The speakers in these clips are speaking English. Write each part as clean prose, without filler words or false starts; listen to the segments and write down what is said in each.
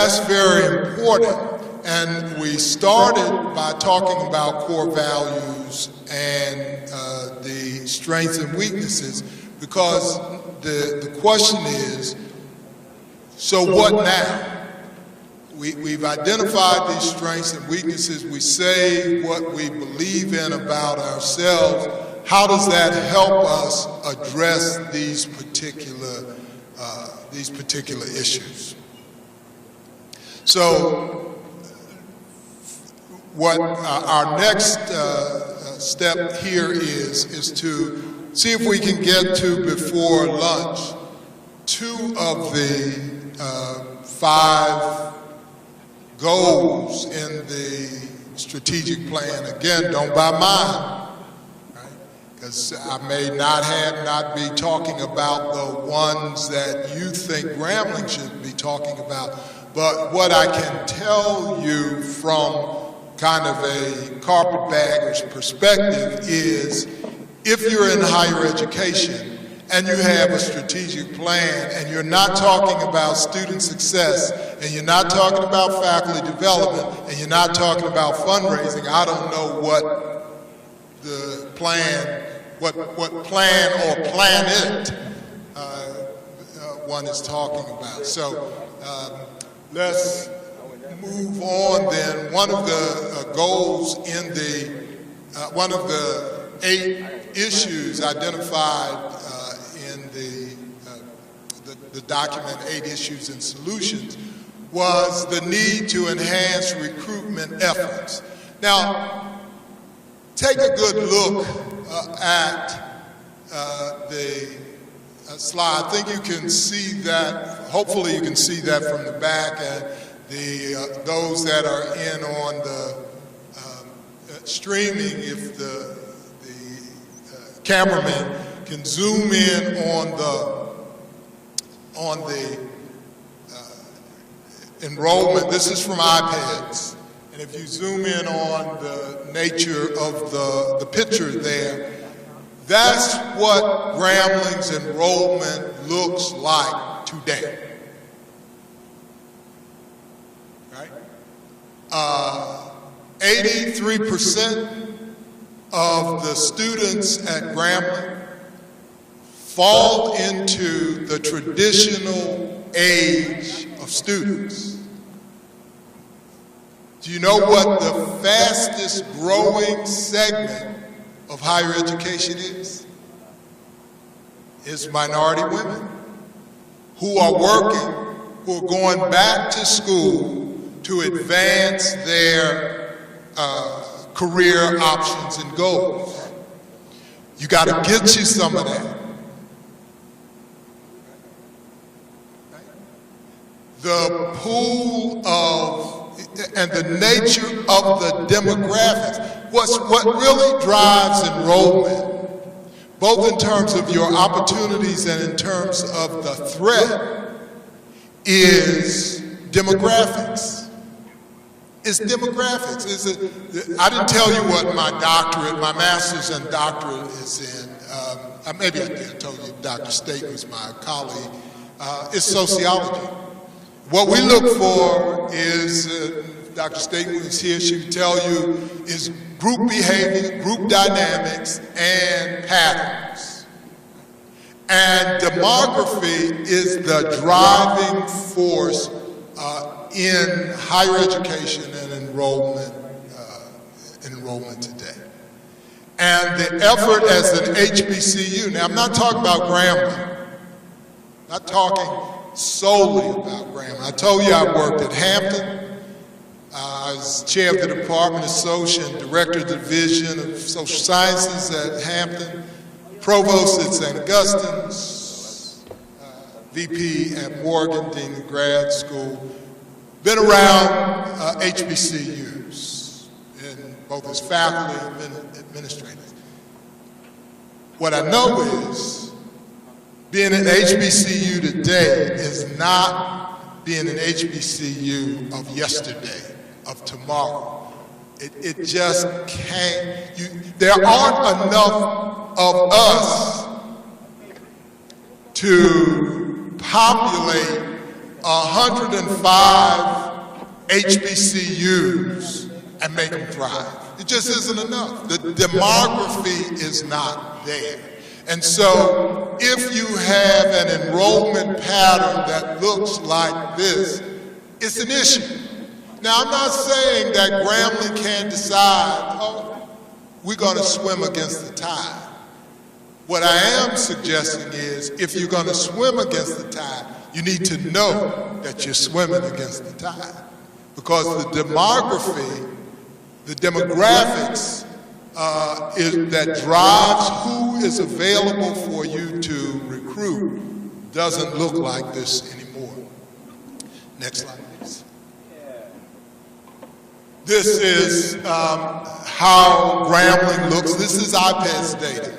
that's very important. And we started by talking about core values and the strengths and weaknesses, because the question is, so what now? We've identified these strengths and weaknesses. We say what we believe in about ourselves. How does that help us address these particular issues? So, what our next step here is to see if we can get to, before lunch, 2 of the 5 goals in the strategic plan. Again, don't buy mine, right? Because I may not be talking about the ones that you think Grambling should be talking about, but what I can tell you from kind of a carpetbagger's perspective is, if you're in higher education and you have a strategic plan and you're not talking about student success and you're not talking about faculty development and you're not talking about fundraising, I don't know what the plan, what plan or planet one is talking about. So let's move on then. One of the goals in the, one of the 8 issues identified in the document, 8 Issues and Solutions, was the need to enhance recruitment efforts. Now, take a good look at the slide. I think you can see that, hopefully you can see that from the back, and those that are in on the streaming, if the cameraman can zoom in on the enrollment. This is from iPads, and if you zoom in on the nature of the picture there, that's what Grambling's enrollment looks like today. Right? 83% of the students at Grambling fall into the traditional age of students. Do you know what the fastest growing segment of higher education is? It's minority women who are working, who are going back to school to advance their career options and goals. You got to get you some of that. The pool of and the nature of the demographics, what really drives enrollment, both in terms of your opportunities and in terms of the threat, is demographics. It's demographics. I didn't tell you what my doctorate, my master's and doctorate is in. Maybe I did. I told you Dr. State was my colleague. It's sociology. What we look for is, Dr. Staten is here, she would tell you, is group behavior, group dynamics, and patterns. And demography is the driving force in higher education and enrollment today. And the effort as an HBCU, now I'm not talking about Grambling, not talking solely about Grambling. I told you I worked at Hampton. I was chair of the Department of Social and Director of the Division of Social Sciences at Hampton, Provost at St. Augustine's, VP at Morgan, Dean of Grad School. Been around HBCUs, in both as faculty and administrators. What I know is, being an HBCU today is not being an HBCU of yesterday, of tomorrow. It just can't. There aren't enough of us to populate 105 HBCUs and make them thrive. It just isn't enough. The demography is not there. And so if you have an enrollment pattern that looks like this, it's an issue. Now, I'm not saying that Grambling can't decide, oh, we're going to swim against the tide. What I am suggesting is, if you're going to swim against the tide, you need to know that you're swimming against the tide. Because the demography, the demographics that drives who is available for you to recruit doesn't look like this anymore. Next slide, please. This is how Grambling looks. This is IPED's data.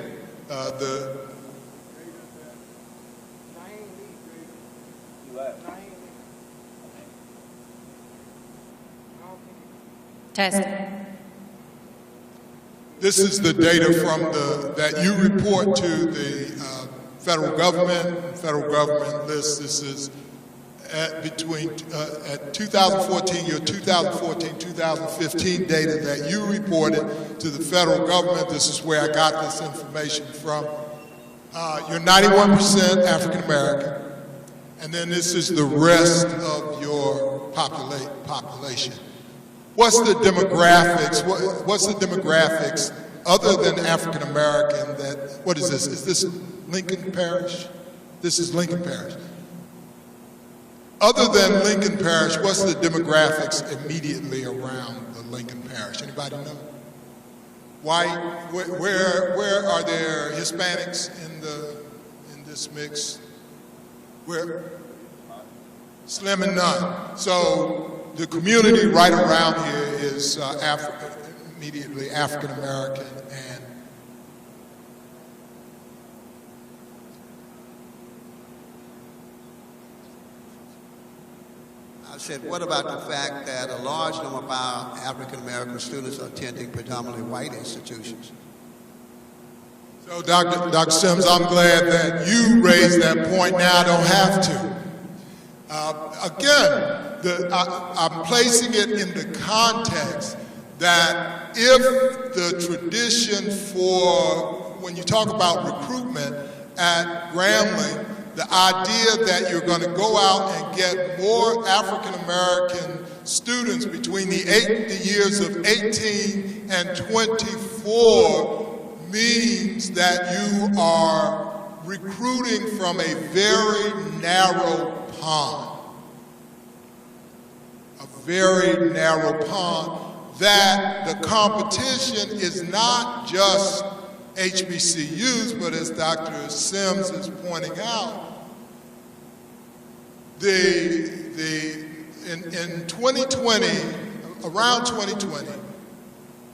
Test. This is the data from that you report to the federal government. Federal government lists. This is at 2014, your 2014-2015 data that you reported to the federal government. This is where I got this information from. You're 91% African American, and then this is the rest of your population. What's the demographics? What's the demographics other than African American? What is this? Is this Lincoln Parish? This is Lincoln Parish. Other than Lincoln Parish, what's the demographics immediately around the Lincoln Parish? Anybody know? White? Where are there Hispanics in this mix? Where? Slim and none. So the community right around here is immediately African American, and I said, what about the fact that a large number of our African American students are attending predominantly white institutions? So, Dr. Sims, I'm glad that you raised that point. Now I don't have to. Again, I'm placing it in the context that if the tradition for, when you talk about recruitment at Grambling, the idea that you're going to go out and get more African American students between the years of 18 and 24 means that you are recruiting from a very narrow pond. A very narrow pond, that the competition is not just HBCUs, but as Dr. Sims is pointing out, in 2020, around 2020,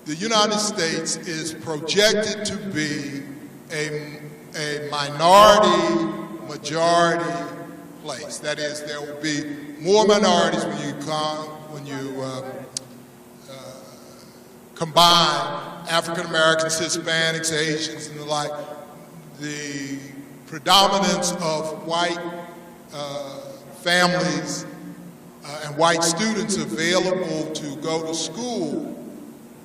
the United States is projected to be a minority majority place. That is, there will be more minorities when you combine African Americans, Hispanics, Asians, and the like. The predominance of white families and white students available to go to school,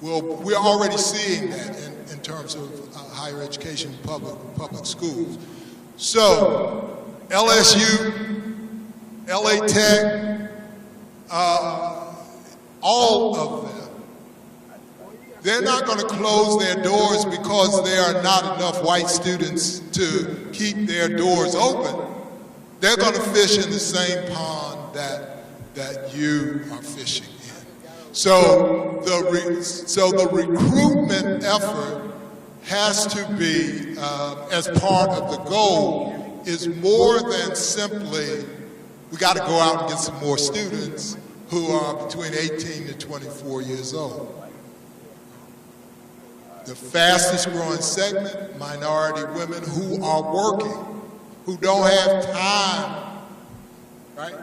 we're already seeing that in terms of higher education, public schools. So LSU, LA Tech, all of them, they're not going to close their doors because there are not enough white students to keep their doors open. They're going to fish in the same pond that you are fishing in. So the recruitment effort has to be, as part of the goal, is more than simply, we got to go out and get some more students who are between 18 to 24 years old. The fastest growing segment, minority women who are working, who don't have time, right?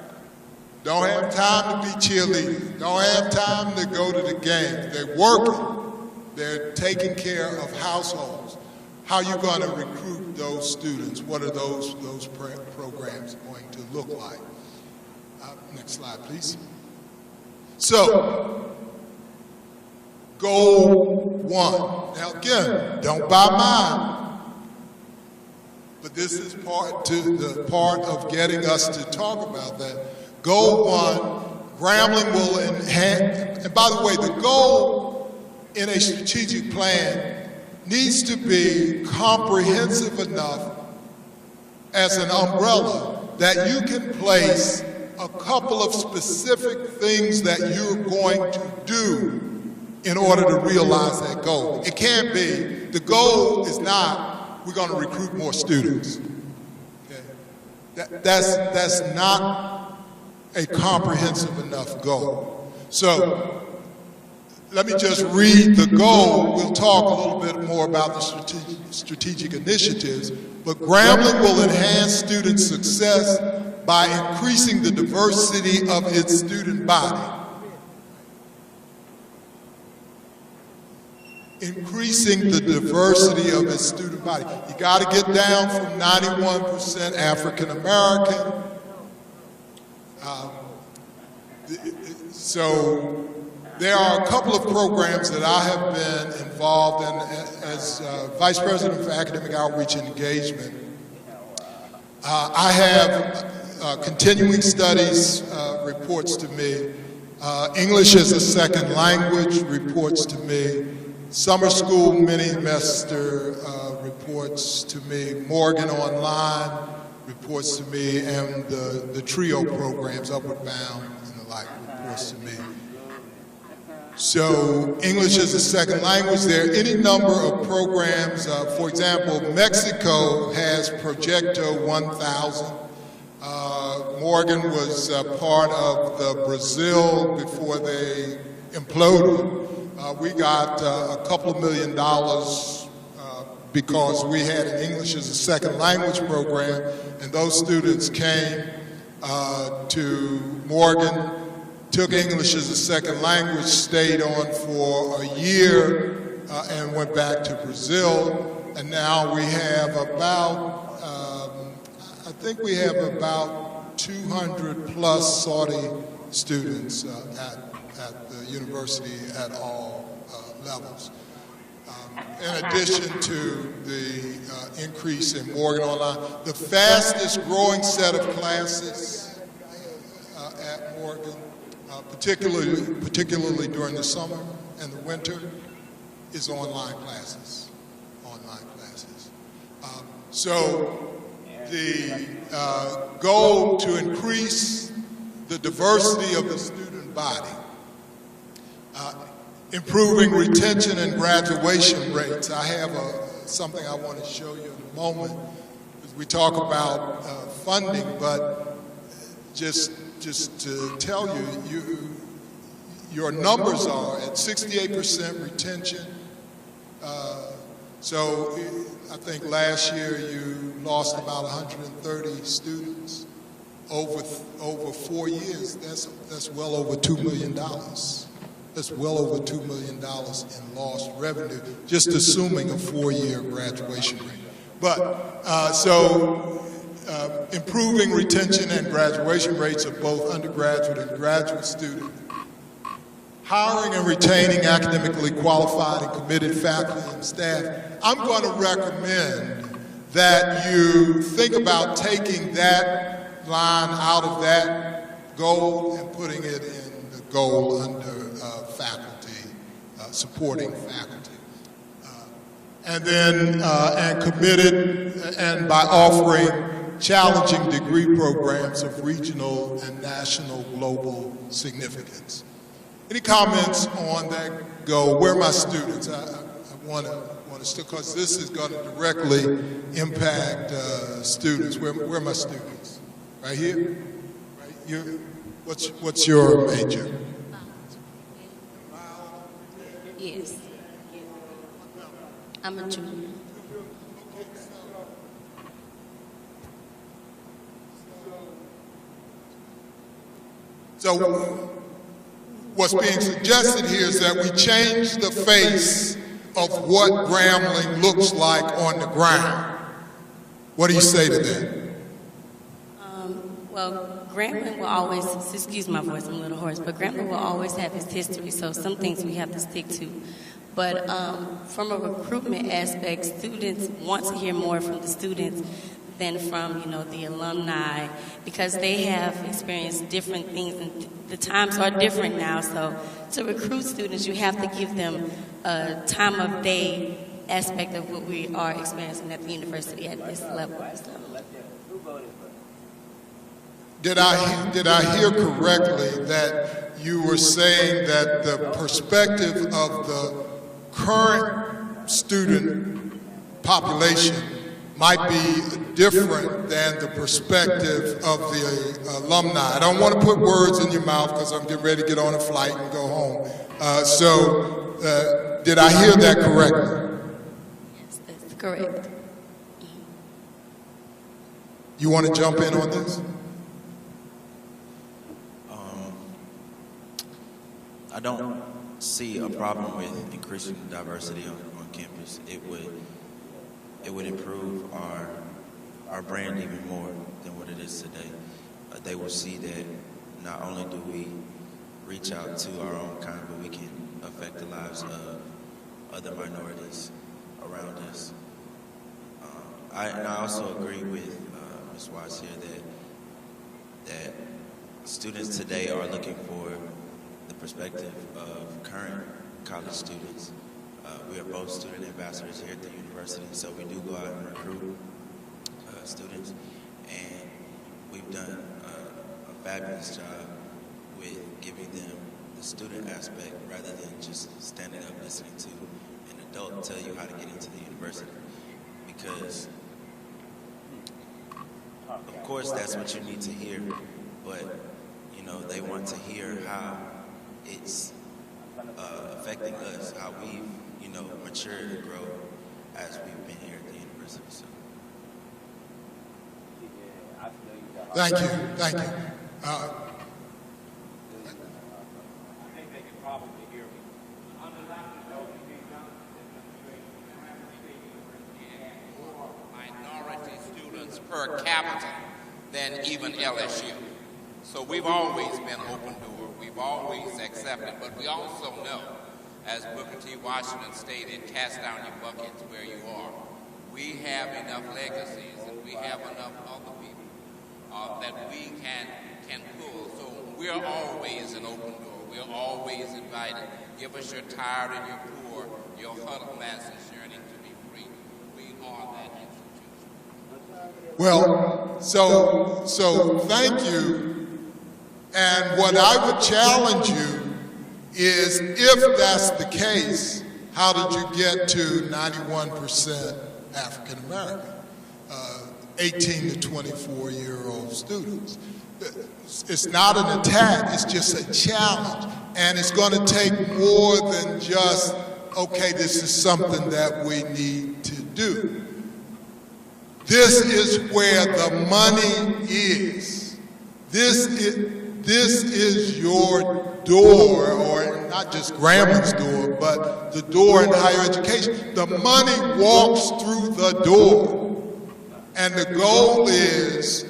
Don't have time to be cheerleaders, don't have time to go to the games. They're working, they're taking care of households. How are you going to recruit those students? What are those programs going to look like? Next slide, please. So, goal 1. Now again, don't buy mine, but this is the part of getting us to talk about that. Goal 1, Grambling will enhance, and by the way, the goal in a strategic plan needs to be comprehensive enough as an umbrella that you can place a couple of specific things that you're going to do in order to realize that goal. It can't be, the goal is not, we're going to recruit more students. Okay? That's not a comprehensive enough goal. So, let me just read the goal. We'll talk a little bit more about the strategic initiatives, but Grambling will enhance student success by increasing the diversity of its student body. Increasing the diversity of its student body. You got to get down from 91% African American. So there are a couple of programs that I have been involved in as Vice President for Academic Outreach and Engagement. I have continuing studies reports to me. English as a second language reports to me. Summer school mini-semester reports to me. Morgan Online reports to me. And the TRIO programs, Upward Bound and the like, reports to me. So English as a second language, there are any number of programs. For example, Mexico has Proyecto 1000. Morgan was part of the Brazil before they imploded. We got a couple of $1 million because we had an English as a second language program, and those students came to Morgan, took English as a second language, stayed on for a year, and went back to Brazil. And now we have about, I think we have about 200 plus Saudi students at the university at all levels. In addition to the increase in Morgan Online, the fastest growing set of classes at Morgan, particularly during the summer and the winter, is online classes. So the goal to increase the diversity of the student body, improving retention and graduation rates. I have something I want to show you in a moment as we talk about funding, but just to tell you, your numbers are at 68% retention. So I think last year you lost about 130 students over 4 years. That's well over $2 million. That's well over $2 million in lost revenue, just assuming a 4-year graduation rate. But improving retention and graduation rates of both undergraduate and graduate students, hiring and retaining academically qualified and committed faculty and staff. I'm going to recommend that you think about taking that line out of that goal and putting it in the goal under faculty, supporting faculty. And then, and committed, and by offering challenging degree programs of regional and national global significance. Any comments on that goal? Where are my students? I want to still, because this is going to directly impact students. Where are my students? Right here? Right? What's your major? Yes. I'm a junior. So what's being suggested here is that we change the face of what Grambling looks like on the ground. What do you say to that? Well, Grambling will always, excuse my voice, I'm a little hoarse, but Grambling will always have its history, so some things we have to stick to. But from a recruitment aspect, students want to hear more from the students than from, the alumni, because they have experienced different things, and the times are different now. So to recruit students, you have to give them a time of day aspect of what we are experiencing at the university at this level. Did I hear correctly that you were saying that the perspective of the current student population might be different than the perspective of the alumni? I don't want to put words in your mouth because I'm getting ready to get on a flight and go home. So did I hear that correctly? Yes, that's correct. You want to jump in on this? I don't see a problem with increasing the diversity on campus. It would improve our brand even more than what it is today. They will see that not only do we reach out to our own kind, but we can affect the lives of other minorities around us. I also agree with Ms. Watts here that students today are looking for the perspective of current college students. We are both student ambassadors here at the university, so we do go out and recruit students, and we've done a fabulous job with giving them the student aspect rather than just standing up listening to an adult tell you how to get into the university. Because, of course, that's what you need to hear, but, they want to hear how it's affecting us, how we've, matured and grown as we've been here at the university. So. Thank you. I think they can probably hear me. Under Dr. more minority students per capita than even LSU. So we've always been open door. We've always accepted, but we also know, as Booker T. Washington stated, cast down your buckets where you are. We have enough legacies and we have enough other people that we can pull. So we're always an open door. We're always invited. Give us your tired and your poor, your huddled masses yearning to be free. We are that institution. Well, so thank you. And what I would challenge you is, if that's the case, how did you get to 91% African American, 18 to 24-year-old students? It's not an attack, it's just a challenge. And it's going to take more than just, okay, this is something that we need to do. This is where the money is. This is your door, or not just Grambling's door, but the door in higher education. The money walks through the door. And the goal is,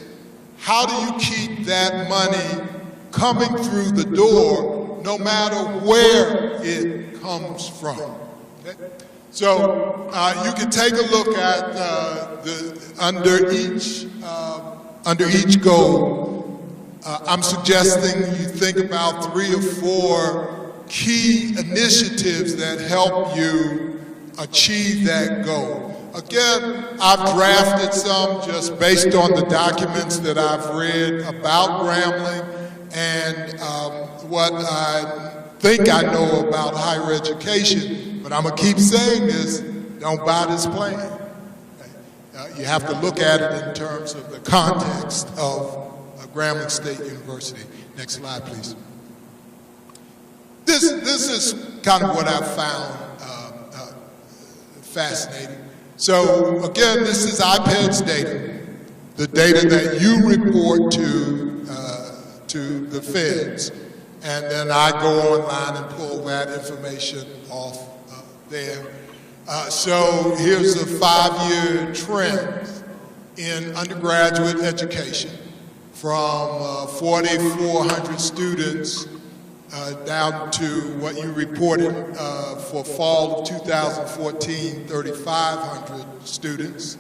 how do you keep that money coming through the door, no matter where it comes from? Okay? So you can take a look at under each goal. I'm suggesting you think about 3 or 4 key initiatives that help you achieve that goal. Again, I've drafted some just based on the documents that I've read about Grambling and what I think I know about higher education, but I'm going to keep saying this: don't buy this plane. You have to look at it in terms of the context of Grambling State University. Next slide, please. This is kind of what I found fascinating. So again, this is IPED's data, the data that you report to the feds, and then I go online and pull that information off there. So here's a 5-year trend in undergraduate education from 4,400 students down to what you reported for fall of 2014, 3,500 students.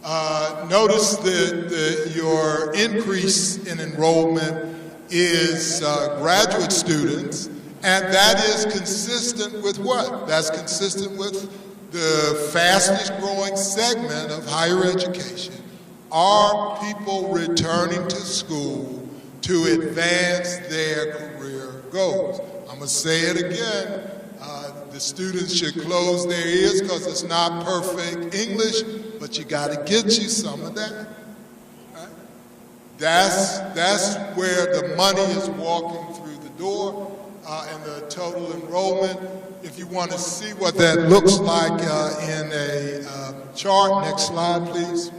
Notice that your increase in enrollment is graduate students, and that is consistent with what? That's consistent with the fastest growing segment of higher education. Are people returning to school to advance their career goals? I'm going to say it again. The students should close their ears because it's not perfect English, but you got to get you some of that. Right? That's where the money is walking through the door, and the total enrollment. If you want to see what that looks like in a chart, next slide, please.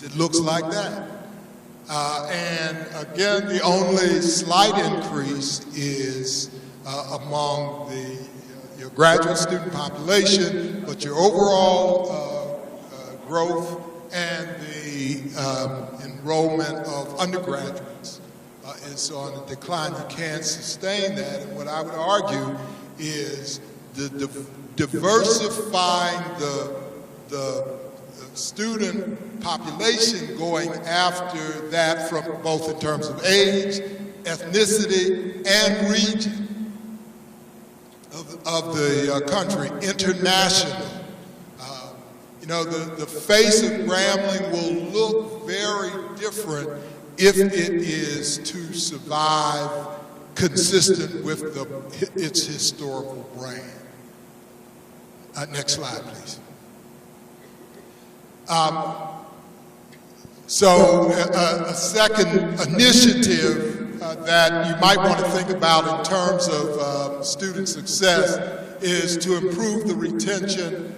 It looks like that. And again, the only slight increase is among your graduate student population, but your overall growth and the enrollment of undergraduates is on a decline. You can't sustain that. And what I would argue is diversifying the student population, going after that from both in terms of age, ethnicity, and region of the country, international. You know, the face of Grambling will look very different if it is to survive consistent with its historical brand. Next slide, please. So a second initiative that you might want to think about in terms of student success is to improve the retention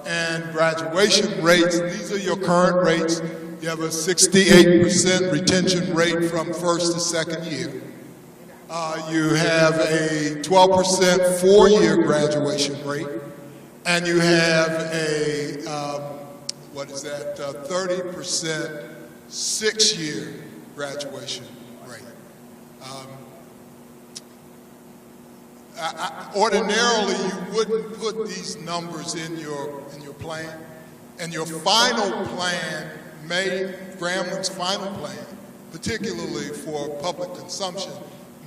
and graduation rates. These are your current rates. You have a 68% retention rate from first to second year. You have a 12% four-year graduation rate, and you have a 30% six-year graduation rate. Ordinarily, you wouldn't put these numbers in your plan, and your final plan Grambling's final plan, particularly for public consumption,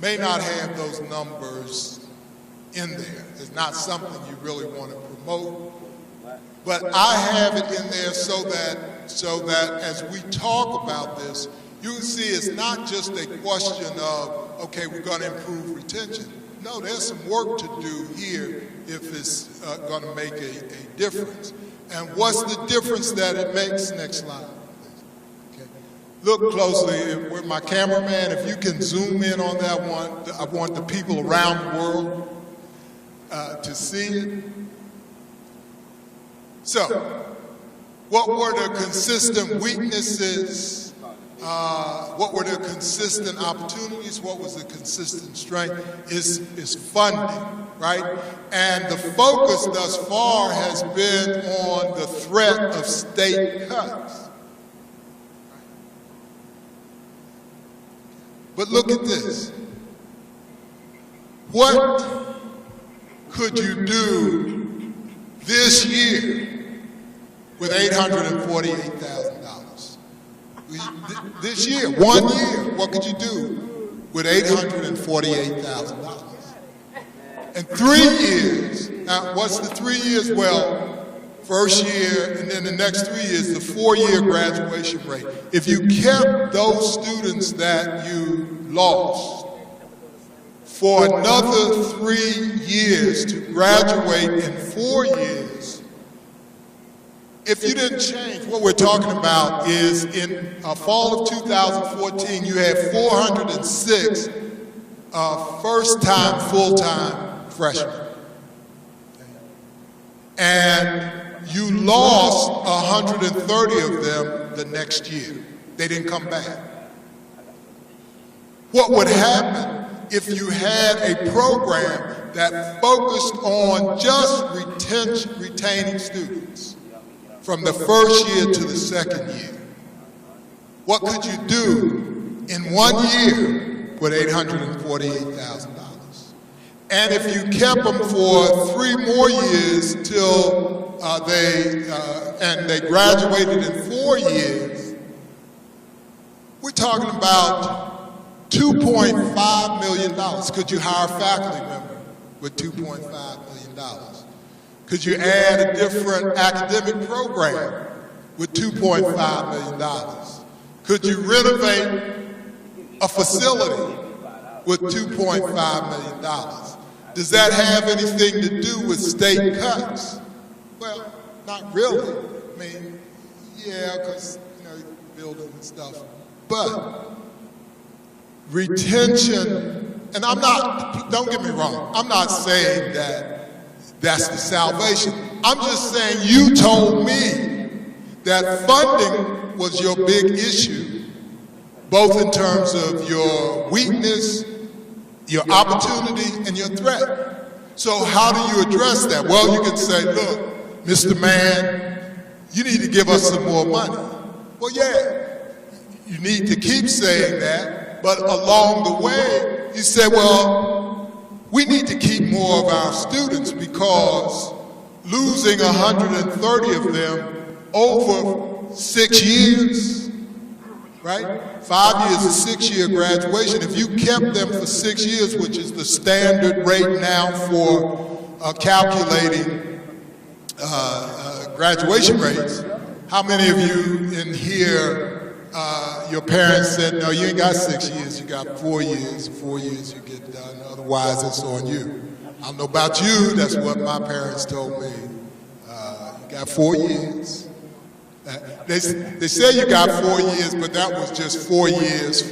may not have those numbers in there. It's not something you really want to promote. But I have it in there so that as we talk about this, you can see it's not just a question of, okay, we're going to improve retention. No, there's some work to do here if it's going to make a difference. And what's the difference that it makes? Next slide. Okay. Look closely with my cameraman. If you can zoom in on that one, I want the people around the world to see it. So, what were the consistent weaknesses? What were the consistent opportunities? What was the consistent strength? Is funding, right? And the focus thus far has been on the threat of state cuts. But look at this. What could you do this year with $848,000? This year, 1 year, what could you do with $848,000? And 3 years, now what's the 3 years? Well, first year and then the next 3 years, the 4-year graduation rate. If you kept those students that you lost for another 3 years to graduate in 4 years, if you didn't change, what we're talking about is in fall of 2014, you had 406 first-time, full-time freshmen. And you lost 130 of them the next year. They didn't come back. What would happen if you had a program that focused on just retaining students from the first year to the second year? what could you do in 1 year with $848,000? And if you kept them for 3 more years till they graduated in 4 years, we're talking about $2.5 million. Could you hire a faculty member with $2.5 million? Could you add a different academic program with $2.5 million? Could you renovate a facility with $2.5 million? Does that have anything to do with state cuts? Well, not really. I mean, yeah, because, building and stuff. But retention, and don't get me wrong, I'm not saying that that's the salvation. I'm just saying you told me that funding was your big issue, both in terms of your weakness, your opportunity, and your threat. So how do you address that? Well, you can say, look, Mr. Man, you need to give us some more money. Well, yeah, you need to keep saying that, but along the way, you say, well, we need to keep more of our students because losing 130 of them over 6 years, right? 5 years is 6-year graduation. If you kept them for 6 years, which is the standard rate now for calculating graduation rates, how many of you in here, your parents said, no, you ain't got 6 years, you got 4 years. 4 years you get done, otherwise it's on you. I don't know about you, that's what my parents told me. You got 4 years. They said you got 4 years, but that was just 4 years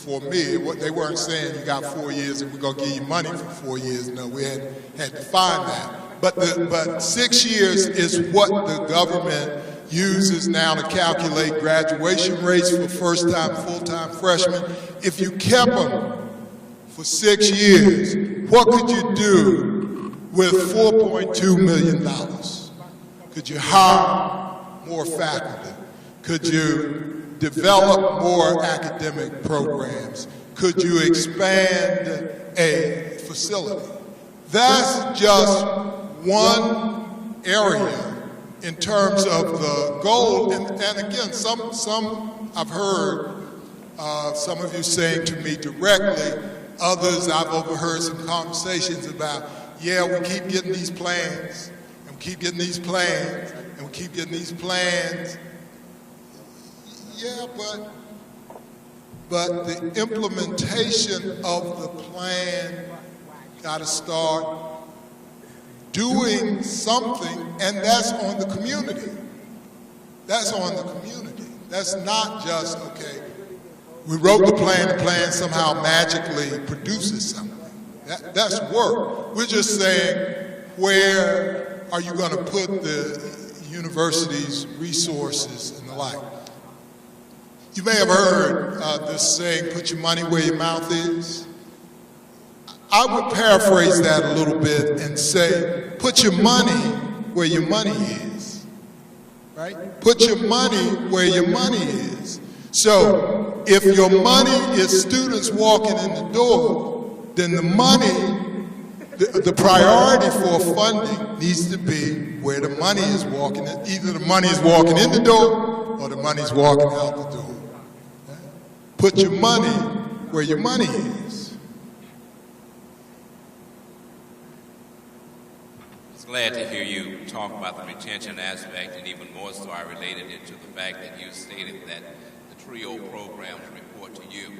for me. They weren't saying you got 4 years and we're going to give you money for 4 years. No, we had to find that. But 6 years is what the government uses now to calculate graduation rates for first-time, full-time freshmen. If you kept them for 6 years, what could you do with $4.2 million? Could you hire more faculty? Could you develop more academic programs? Could you expand a facility? That's just one area in terms of the goal. And again, some I've heard some of you saying to me directly, others I've overheard some conversations about, yeah, we keep getting these plans, and we keep getting these plans, and we keep getting these plans. Yeah, but the implementation of the plan got to start doing something, and that's on the community. That's on the community. That's not just, okay, we wrote the plan somehow magically produces something. That's work. We're just saying, where are you going to put the university's resources and the like? You may have heard this saying, put your money where your mouth is. I would paraphrase that a little bit and say, put your money where your money is, right? Put your money where your money is. So if your money is students walking in the door, then the money, the priority for funding needs to be where the money is walking. Either the money is walking in the door or the money is walking out the door. Right? Put your money where your money is. Glad to hear you talk about the retention aspect, and even more so I related it to the fact that you stated that the TRIO programs report to you.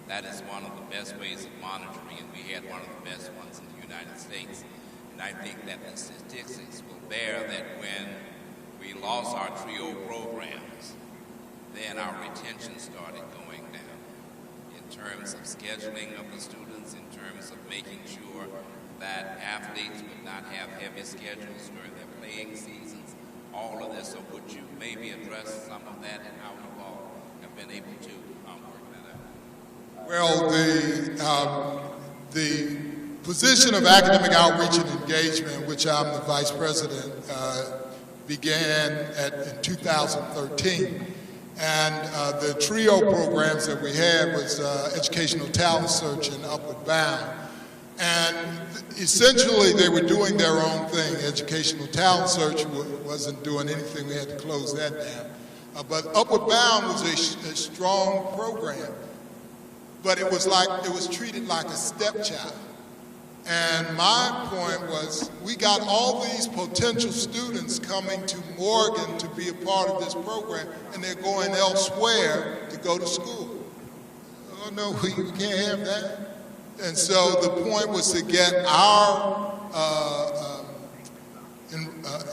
That is one of the best ways of monitoring, and we had one of the best ones in the United States. And I think that the statistics will bear that when we lost our TRIO programs, then our retention started going down in terms of scheduling of the students, in terms of making sure that athletes would not have heavy schedules during their playing seasons, all of this. So would you maybe address some of that and how you all have been able to work that out? Well, the position of academic outreach and engagement, which I'm the vice president, began in 2013. And the trio programs that we had was Educational Talent Search and Upward Bound. And essentially they were doing their own thing. Educational Talent Search wasn't doing anything. We had to close that down. But Upward Bound was a strong program. But it was treated like a stepchild. And my point was, we got all these potential students coming to Morgan to be a part of this program, and they're going elsewhere to go to school. Oh no, we can't have that. And so the point was to get our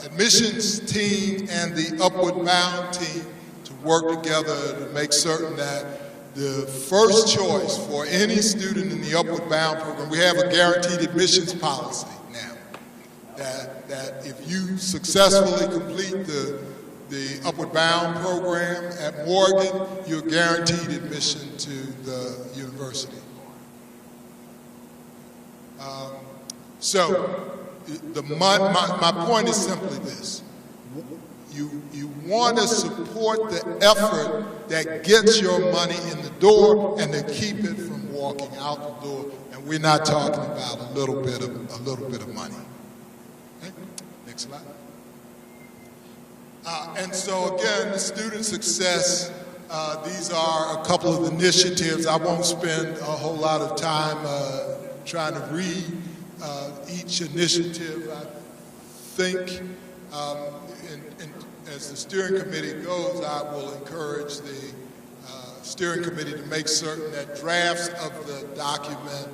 admissions team and the Upward Bound team to work together to make certain that the first choice for any student in the Upward Bound program, we have a guaranteed admissions policy now, that if you successfully complete the Upward Bound program at Morgan, you're guaranteed admission to the university. So my point is simply this. You want to support the effort that gets your money in the door and to keep it from walking out the door. And we're not talking about a little bit of money. Okay? Next slide. And so again, the student success. These are a couple of initiatives. I won't spend a whole lot of time trying to read each initiative. I think. As the steering committee goes, I will encourage the steering committee to make certain that drafts of the document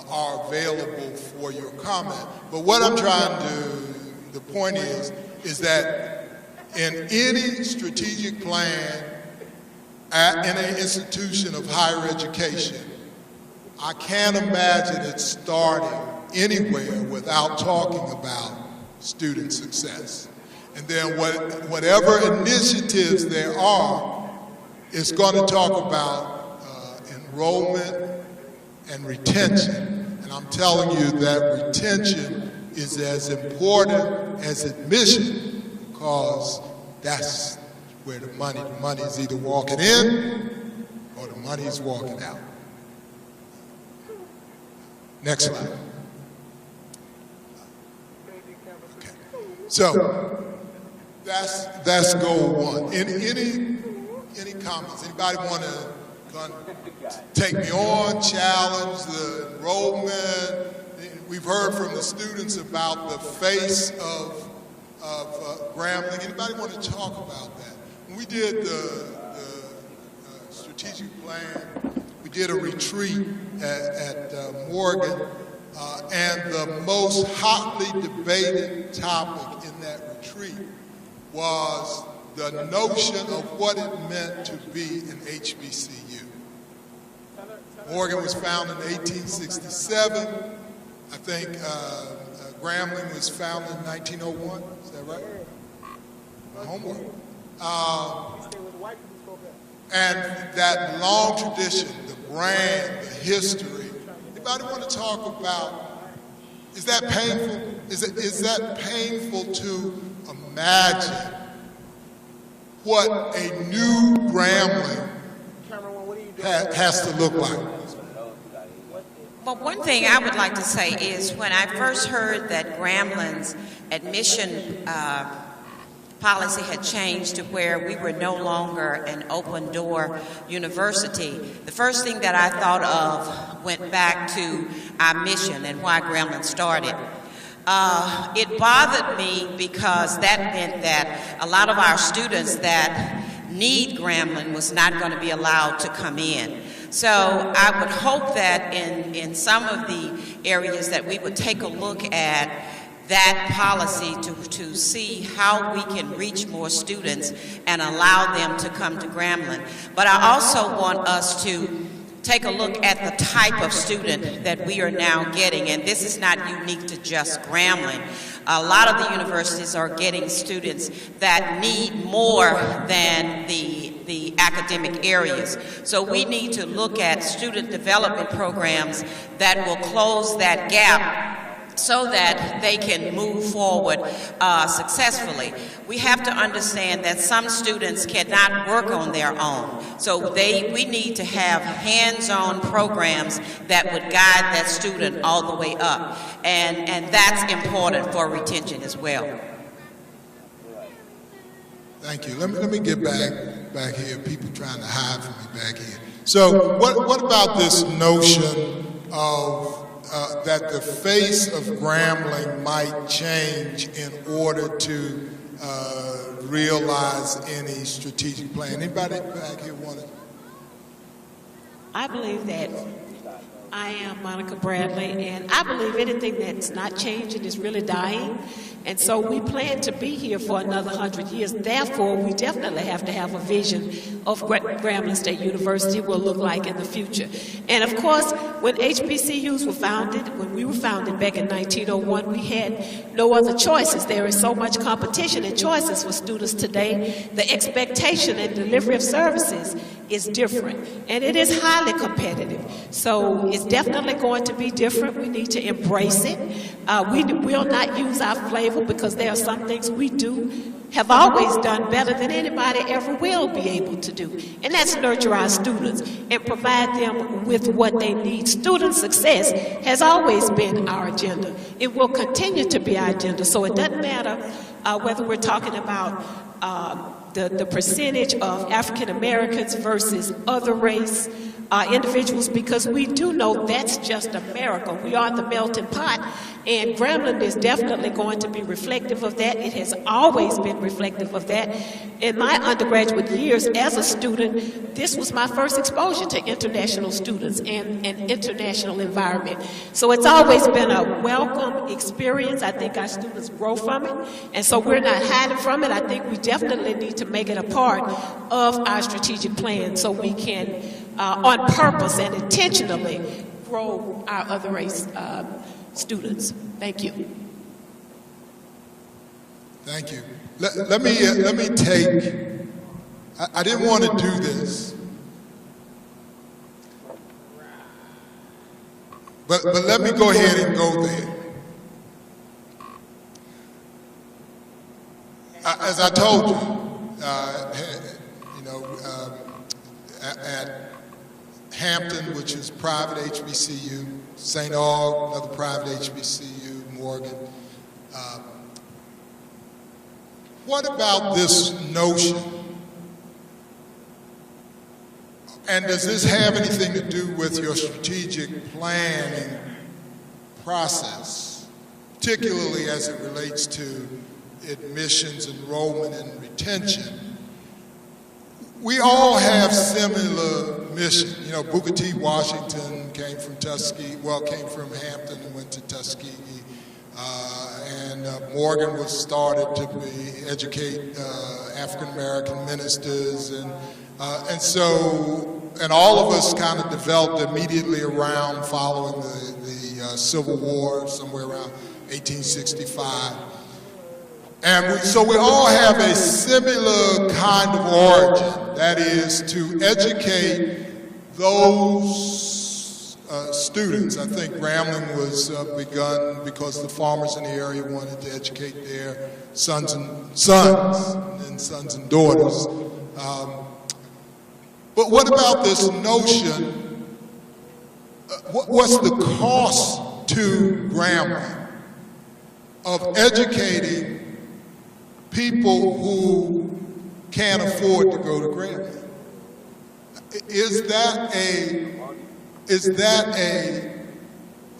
are available for your comment. But what I'm trying to, the point is that in any strategic plan in an institution of higher education, I can't imagine it starting anywhere without talking about student success. And then whatever initiatives there are, it's going to talk about enrollment and retention. And I'm telling you that retention is as important as admission, because that's where the money is either walking in or the money is walking out. Next slide. Okay. So that's goal one. Any comments? Anybody want to take me on, challenge the enrollment? We've heard from the students about the face of Grambling. Anybody want to talk about that? When we did the strategic plan, we did a retreat at Morgan, and the most hotly debated topic in that retreat was the notion of what it meant to be an HBCU. Morgan was founded in 1867. I think Grambling was founded in 1901. Is that right? My homework. And that long tradition, the brand, the history. Anybody want to talk about, is that painful? Is that painful to imagine what a new Grambling has to look like? Well, one thing I would like to say is when I first heard that Grambling's admission policy had changed to where we were no longer an open door university, the first thing that I thought of went back to our mission and why Grambling started. It bothered me because that meant that a lot of our students that need Grambling was not going to be allowed to come in. So I would hope that in some of the areas that we would take a look at that policy to see how we can reach more students and allow them to come to Grambling. But I also want us to take a look at the type of student that we are now getting, and this is not unique to just Grambling. A lot of the universities are getting students that need more than the academic areas. So we need to look at student development programs that will close that gap so that they can move forward successfully. We have to understand that some students cannot work on their own. So we need to have hands-on programs that would guide that student all the way up. And that's important for retention as well. Thank you. Let me get back here. People trying to hide from me back here. So what about this notion of that the face of Grambling might change in order to realize any strategic plan? Anybody back here want to? I believe that I am Monica Bradley, and I believe anything that's not changing is really dying. And so we plan to be here for another 100 years. Therefore, we definitely have to have a vision of what Grambling State University will look like in the future. And of course, when HBCUs were founded, when we were founded back in 1901, we had no other choices. There is so much competition and choices for students today. The expectation and delivery of services is different, and it is highly competitive. So it's definitely going to be different. We need to embrace it. We will not use our flavor, because there are some things we have always done better than anybody ever will be able to do. And that's nurture our students and provide them with what they need. Student success has always been our agenda. It will continue to be our agenda. So it doesn't matter whether we're talking about the percentage of African Americans versus other race individuals, because we do know that's just America. We are the melting pot, and Grambling is definitely going to be reflective of that. It has always been reflective of that. In my undergraduate years as a student, this was my first exposure to international students and an international environment. So it's always been a welcome experience. I think our students grow from it, and so we're not hiding from it. I think we definitely need to make it a part of our strategic plan so we can on purpose and intentionally grow our other race students. Thank you. Thank you. Let me take. I didn't want to do this, but let me go ahead and go there. As I told you, at Hampton, which is private HBCU, St. Aug, another private HBCU, Morgan. What about this notion? And does this have anything to do with your strategic planning process, particularly as it relates to admissions, enrollment, and retention? We all have similar mission. You know, Booker T. Washington came from Hampton and went to Tuskegee. And Morgan was started to educate African-American ministers. And so all of us kind of developed immediately around following the Civil War, somewhere around 1865. And so we all have a similar kind of origin, that is to educate those students. I think Grambling was begun because the farmers in the area wanted to educate their sons and sons and daughters. But what about this notion, what's the cost to Grambling of educating people who can't afford to go to Grambling? Is that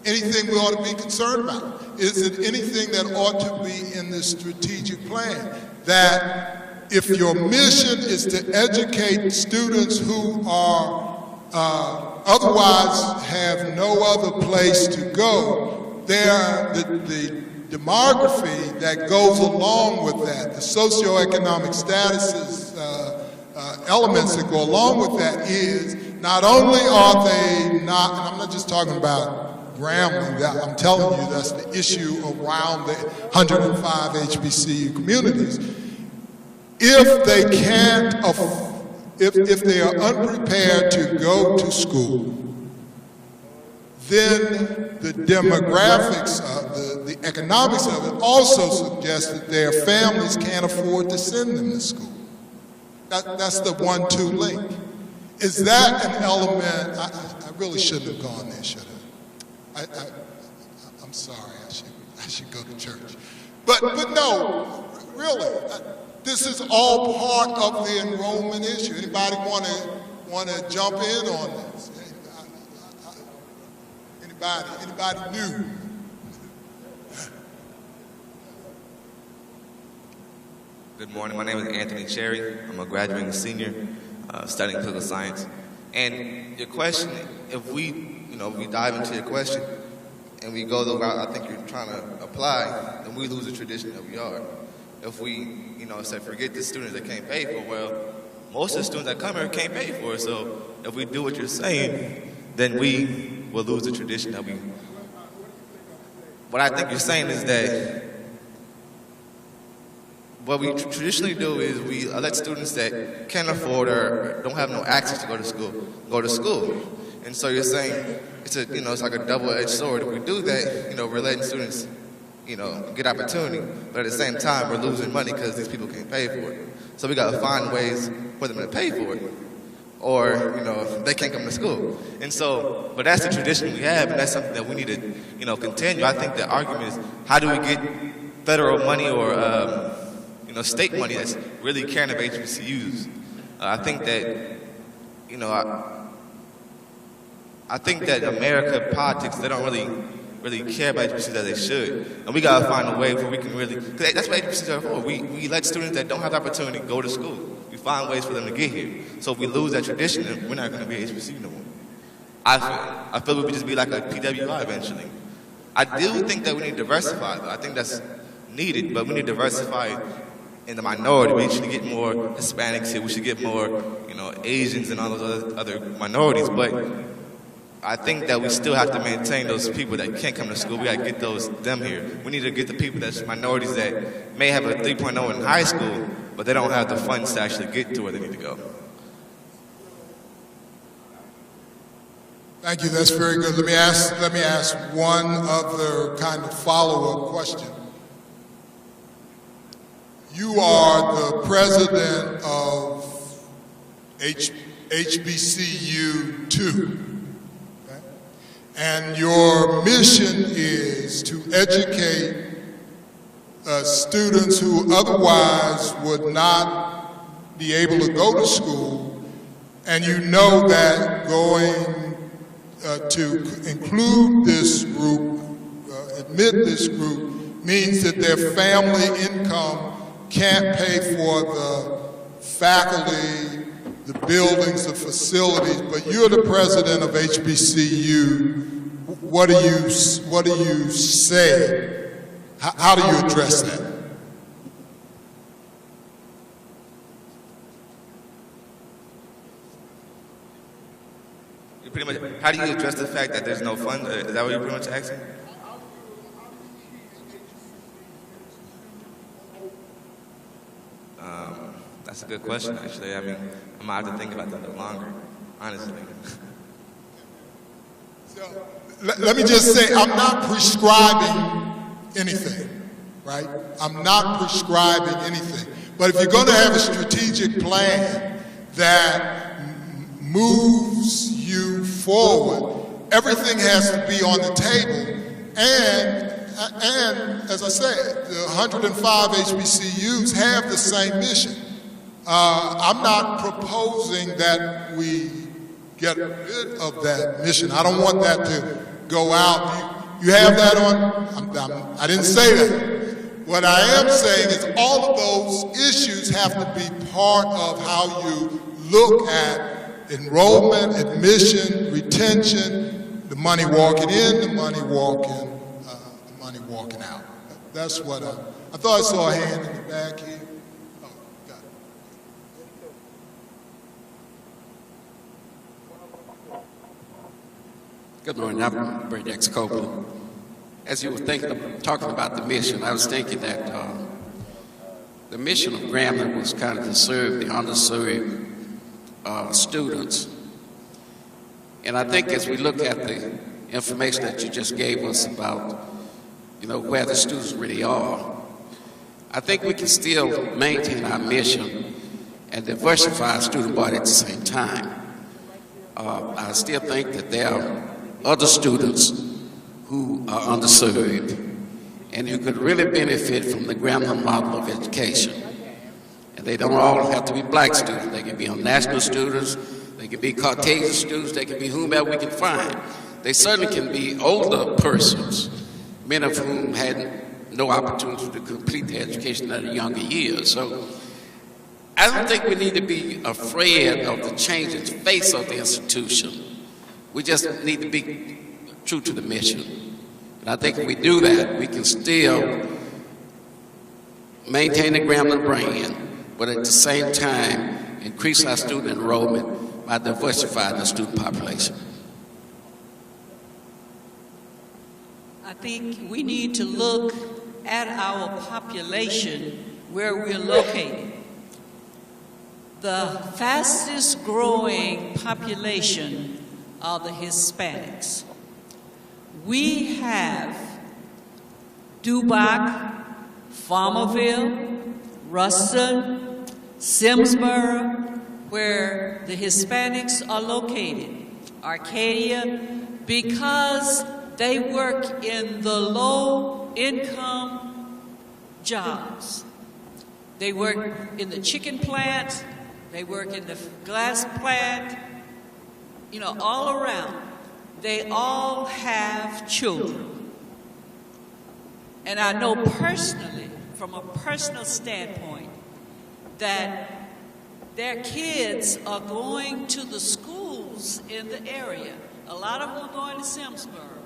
anything we ought to be concerned about? Is it anything that ought to be in the strategic plan? That if your mission is to educate students who are otherwise have no other place to go, the demography that goes along with that, the socioeconomic statuses, elements that go along with that is not only are they not, and I'm not just talking about Grambling, I'm telling you that's the issue around the 105 HBCU communities. If they can't, if they are unprepared to go to school, then the demographics, economics of it also suggests that their families can't afford to send them to school. That's the 1-2 link. Is that an element? I really shouldn't have gone there, should I? I'm sorry. I should go to church. But no, really, this is all part of the enrollment issue. Anybody want to jump in on this? Anybody new? Good morning. My name is Anthony Cherry. I'm a graduating senior studying political science. And your question, if we dive into your question and we go the route I think you're trying to apply, then we lose the tradition that we are. If we, say forget the students that can't pay for, well, most of the students that come here can't pay for it. So if we do what you're saying, then we will lose the tradition that we. What I think you're saying is that what we traditionally do is we let students that can't afford or don't have no access to go to school. And so you're saying it's like a double-edged sword. If we do that, we're letting students, get opportunity, but at the same time we're losing money because these people can't pay for it. So we got to find ways for them to pay for it, or they can't come to school. And so, but that's the tradition we have, and that's something that we need to, continue. I think the argument is how do we get federal money or state money that's really caring about HBCUs. I think that, I think that America politics, they don't really care about HBCUs as they should. And we gotta find a way where we can really, cause that's what HBCUs are for. We let students that don't have the opportunity go to school. We find ways for them to get here. So if we lose that tradition, then we're not gonna be an HBCU no more. I feel we would just be like a PWI eventually. I do think that we need to diversify though. I think that's needed, but we need to diversify in the minority. We should get more Hispanics here. We should get more, Asians and all those other minorities. But I think that we still have to maintain those people that can't come to school. We got to get them here. We need to get the people that's minorities that may have a 3.0 in high school, but they don't have the funds to actually get to where they need to go. Thank you. That's very good. Let me ask one other kind of follow-up question. You are the president of HBCU 2, okay? And your mission is to educate students who otherwise would not be able to go to school, and you know that going to include this group, admit this group, means that their family income can't pay for the faculty, the buildings, the facilities, but you're the president of HBCU. What do you say? How do you address that? Pretty much, how do you address the fact that there's no fund? Is that what you're pretty much asking? That's a good question, actually. I mean, I might have to think about that a little longer, honestly. So, let me just say, I'm not prescribing anything, right? I'm not prescribing anything. But if you're going to have a strategic plan that moves you forward, everything has to be on the table. And as I said, the 105 HBCUs have the same mission. I'm not proposing that we get rid of that mission. I don't want that to go out. You have that on? I didn't say that. What I am saying is all of those issues have to be part of how you look at enrollment, admission, retention, the money walking in, the money walking out. That's what I thought I saw a hand in the back here. Oh, got it. Good morning, I'm Brady X. Copeland. As you were talking about the mission, I was thinking that the mission of Grambling was kind of to serve the underserved students. And I think as we look at the information that you just gave us about where the students really are. I think we can still maintain our mission and diversify our student body at the same time. I still think that there are other students who are underserved and who could really benefit from the Grambling model of education. And they don't all have to be black students. They can be national students, they can be Caucasian students, they can be whomever we can find. They certainly can be older persons, many of whom had no opportunity to complete their education at a younger years. So I don't think we need to be afraid of the changing face of the institution. We just need to be true to the mission. And I think if we do that, we can still maintain the Grambling brand, but at the same time, increase our student enrollment by diversifying the student population. I think we need to look at our population where we're located. The fastest growing population are the Hispanics. We have Dubac, Farmerville, Ruston, Simsboro, where the Hispanics are located, Arcadia, because they work in the low-income jobs. They work in the chicken plant, they work in the glass plant, all around. They all have children. And I know personally, from a personal standpoint, that their kids are going to the schools in the area. A lot of them are going to Simsboro,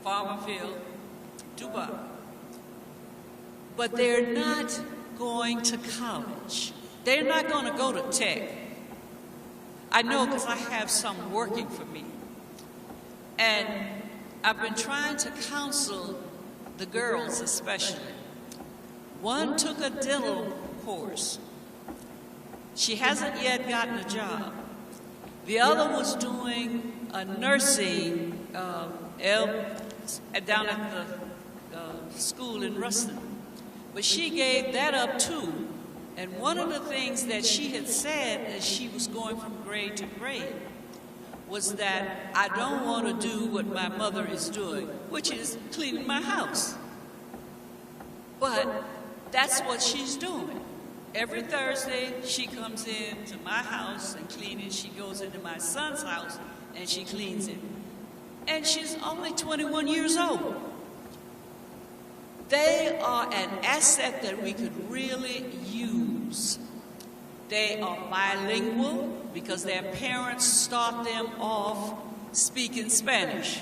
Farmerville, Dubai. But they're not going to college. They're not going to go to Tech. I know because I have some working for me. And I've been trying to counsel the girls especially. One took a dental course. She hasn't yet gotten a job. The other was doing a nursing down at the school in Ruston. But she gave that up too. And one of the things that she had said as she was going from grade to grade was that I don't want to do what my mother is doing, which is cleaning my house. But that's what she's doing. Every Thursday, she comes in to my house and cleans. She goes into my son's house and she cleans it. And she's only 21 years old. They are an asset that we could really use. They are bilingual because their parents start them off speaking Spanish.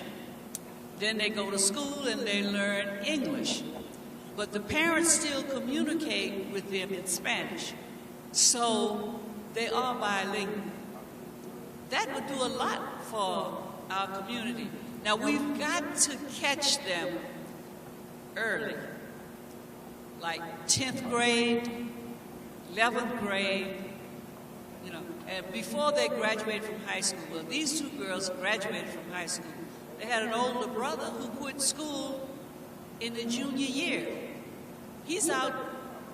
Then they go to school and they learn English. But the parents still communicate with them in Spanish. So they are bilingual. That would do a lot for our community. Now we've got to catch them early, like 10th grade, 11th grade, and before they graduate from high school. Well, these two girls graduated from high school. They had an older brother who quit school in the junior year. He's out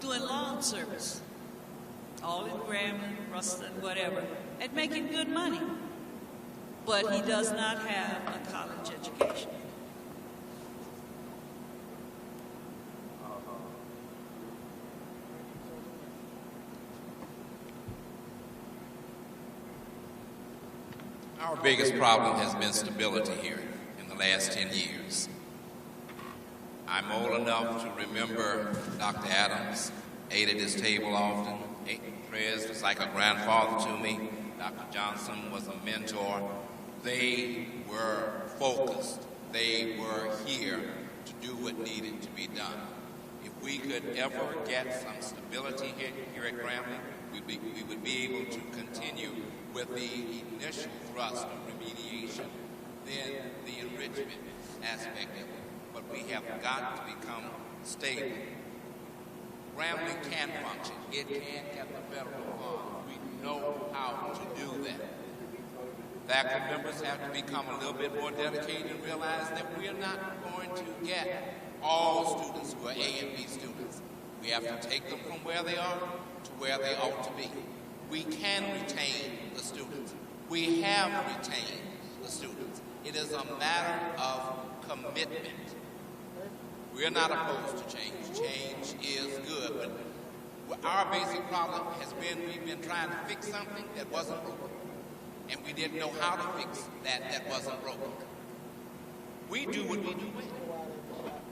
doing lawn service, all in Grambling, Ruston, whatever, and making good money. But he does not have a college education. Our biggest problem has been stability here in the last 10 years. I'm old enough to remember Dr. Adams ate at his table often. Prez was like a grandfather to me. Dr. Johnson was a mentor. They were focused. They were here to do what needed to be done. If we could ever get some stability here at Grambling, we would be able to continue with the initial thrust of remediation, then the enrichment aspect of it. But we have got to become stable. Grambling can function. It can get the federal funds. We know how to do that. Faculty members have to become a little bit more dedicated and realize that we're not going to get all students who are A and B students. We have to take them from where they are to where they ought to be. We can retain the students. We have retained the students. It is a matter of commitment. We're not opposed to change. Change is good, but our basic problem has been we've been trying to fix something that wasn't broken, and we didn't know how to fix that wasn't broken. We do what we do well,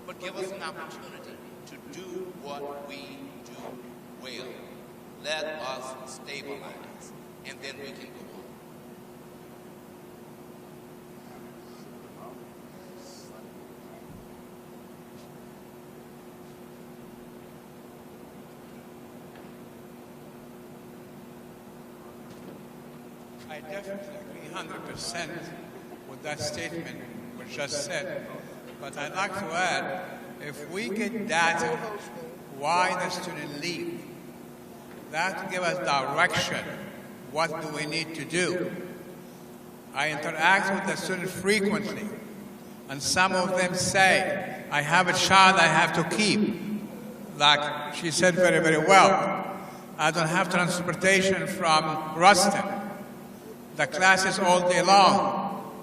but give us an opportunity to do what we do well. Let us stabilize, and then we can go on. I definitely agree 100% with that statement was just said. But I'd like to add, if we get data why the student leave, that give us direction. What do we need to do? I interact with the students frequently, and some of them say, I have a child I have to keep. Like she said very, very well. I don't have transportation from Ruston. The class is all day long.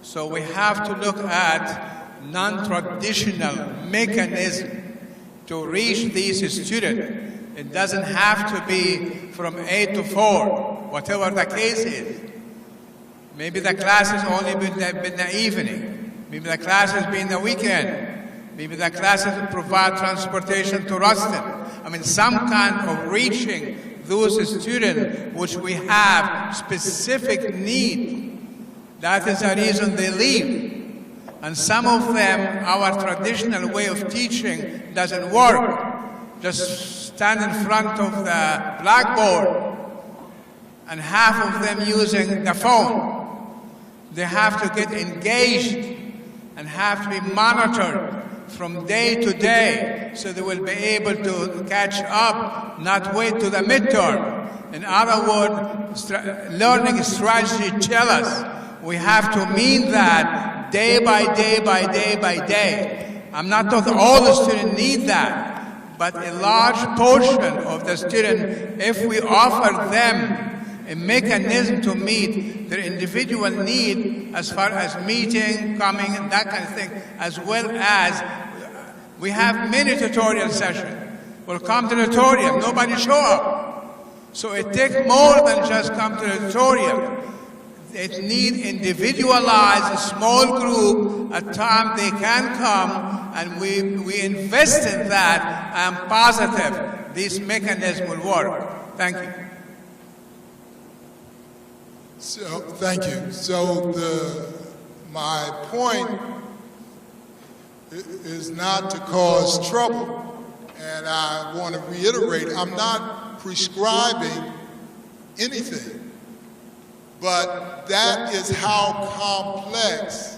So we have to look at non-traditional mechanism to reach these students. It doesn't have to be from 8 to 4, whatever the case is. Maybe the class has only been the evening. Maybe the classes be in the weekend. Maybe the classes provide transportation to Ruston. I mean, some kind of reaching those students which we have specific need. That is the reason they leave. And some of them, our traditional way of teaching doesn't work. Just stand in front of the blackboard and half of them using the phone. They have to get engaged and have to be monitored from day to day so they will be able to catch up, not wait to the midterm. In other words, learning strategy tell us we have to mean that day by day by day by day. I'm not talking all the students need that, but a large portion of the students, if we offer them a mechanism to meet their individual need as far as meeting, coming, and that kind of thing, as well as we have many tutorial sessions. We'll come to the tutorial, nobody show up. So it takes more than just come to the tutorial. It needs individualized, small group, at time they can come, and we invest in that. I'm positive this mechanism will work. Thank you. So, thank you. So my point is not to cause trouble, and I want to reiterate, I'm not prescribing anything, but that is how complex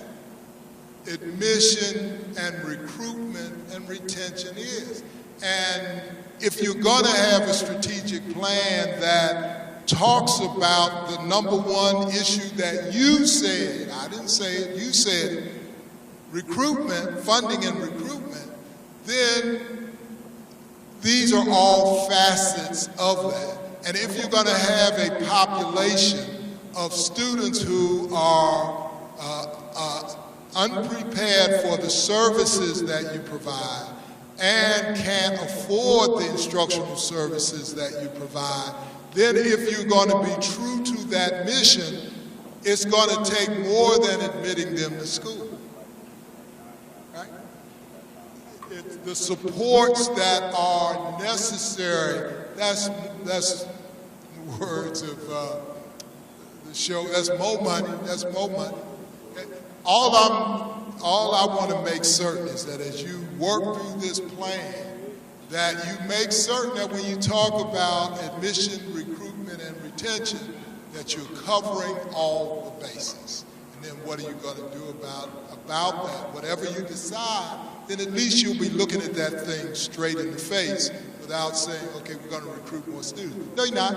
admission and recruitment and retention is. And if you're going to have a strategic plan that talks about the number one issue that you said, I didn't say it, you said it, recruitment, funding and recruitment, then these are all facets of that. And if you're going to have a population of students who are unprepared for the services that you provide and can't afford the instructional services that you provide, then if you're going to be true to that mission, it's going to take more than admitting them to school. Right? It's the supports that are necessary, that's the words of the show, that's more money, that's more money. All I want to make certain is that as you work through this plan, that you make certain that when you talk about admission, recruitment, and retention, that you're covering all the bases. And then what are you going to do about that? Whatever you decide, then at least you'll be looking at that thing straight in the face without saying, okay, we're going to recruit more students. No, you're not.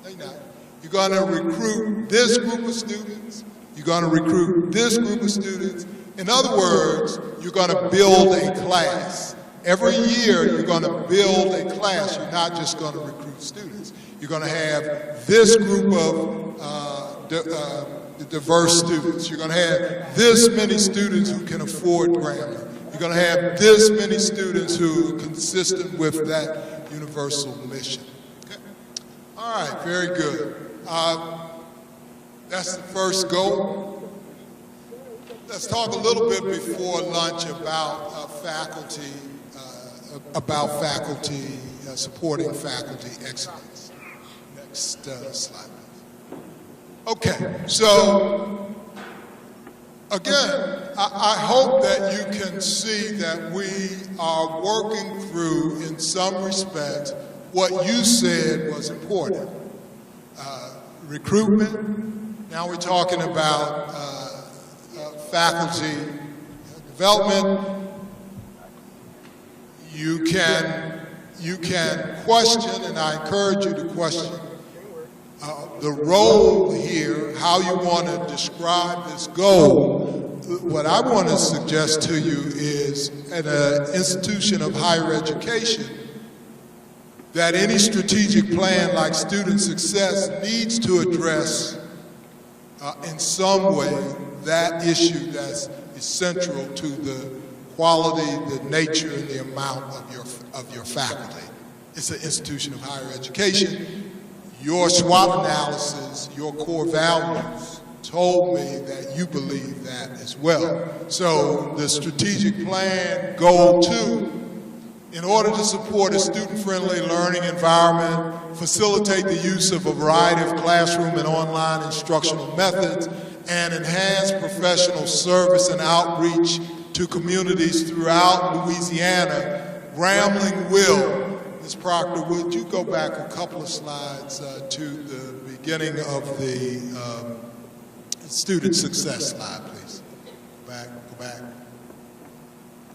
No, you're not. You're going to recruit this group of students. You're going to recruit this group of students. In other words, you're going to build a class. Every year, you're going to build a class. You're not just going to recruit students. You're going to have this group of diverse students. You're going to have this many students who can afford Grambling. You're going to have this many students who are consistent with that universal mission. Okay? All right, very good. That's the first goal. Let's talk a little bit before lunch about faculty supporting faculty excellence. Next slide. Okay, so again, I hope that you can see that we are working through, in some respects, what you said was important. Recruitment, now we're talking about faculty development. You can question, and I encourage you to question, the role here, how you want to describe this goal. What I want to suggest to you is, at an institution of higher education, that any strategic plan like student success needs to address in some way that issue that's essential to the quality, the nature, and the amount of your faculty. It's an institution of higher education. Your SWOT analysis, your core values, told me that you believe that as well. So the strategic plan, goal 2, in order to support a student-friendly learning environment, facilitate the use of a variety of classroom and online instructional methods, and enhance professional service and outreach to communities throughout Louisiana, Grambling will. Ms. Proctor, would you go back a couple of slides to the beginning of the student success slide, please?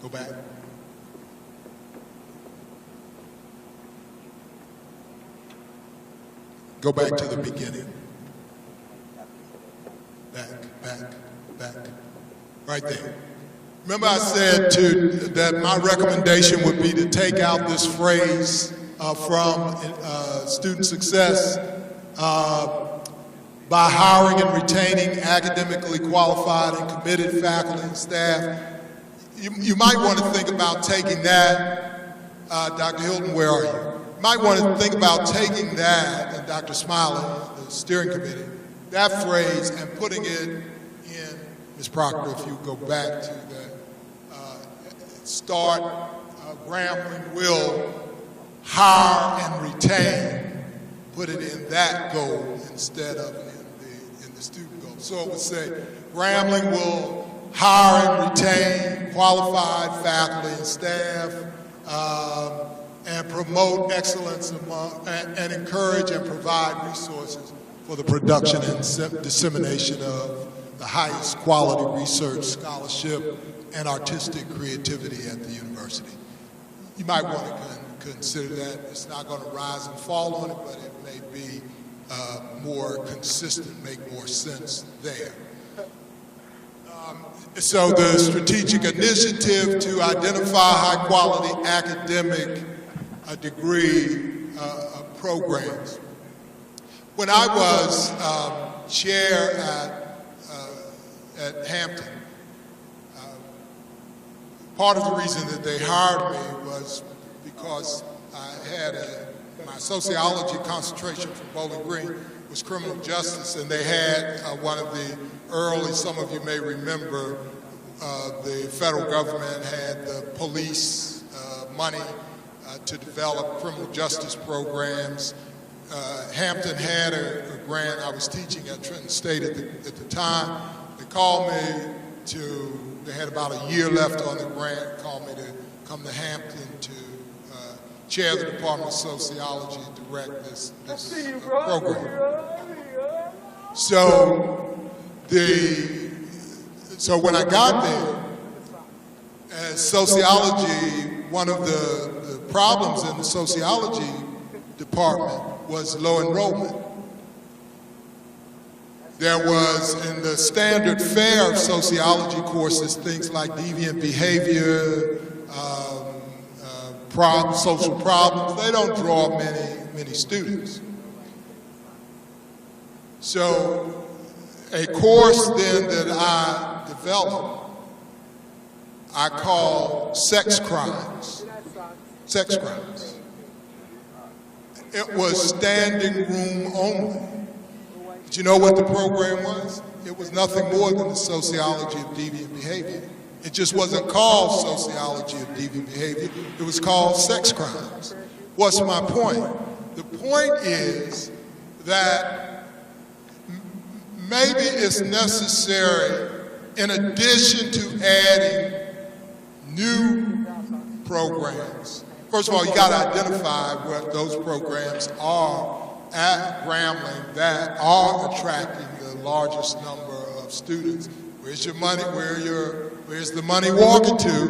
Go back. Go back to the beginning. Back. Right there. Remember I said that my recommendation would be to take out this phrase from student success, by hiring and retaining academically qualified and committed faculty and staff. You might want to think about taking that, Dr. Hilton, where are you? You might want to think about taking that, and Dr. Smiley, the steering committee, that phrase and putting it in, Ms. Proctor, if you go back to the start, Grambling will hire and retain, put it in that goal instead of in the student goal. So it would say, Grambling will hire and retain qualified faculty and staff, and promote excellence and encourage and provide resources for the production and dissemination of the highest quality research, scholarship, and artistic creativity at the university. You might want to consider that. It's not going to rise and fall on it, but it may be more consistent, make more sense there. So the strategic initiative to identify high-quality academic degree programs. When I was chair at Hampton, part of the reason that they hired me was because I had my sociology concentration from Bowling Green was criminal justice, and they had one of the early, some of you may remember, the federal government had the police money to develop criminal justice programs. Hampton had a grant. I was teaching at Trenton State at the time. They called me they had about a year left on the grant, called me to come to Hampton to chair the Department of Sociology and direct this program. So when I got there, as sociology, one of the problems in the sociology department was low enrollment. There was, in the standard fare of sociology courses, things like deviant behavior, social problems. They don't draw many students. So a course then that I developed, I call sex crimes. Sex crimes. It was standing room only. Did you know what the program was? It was nothing more than the sociology of deviant behavior. It just wasn't called sociology of deviant behavior. It was called sex crimes. What's my point? The point is that maybe it's necessary, in addition to adding new programs. First of all, you got to identify what those programs are at Grambling that are attracting the largest number of students. Where's your money? Where's the money walking to?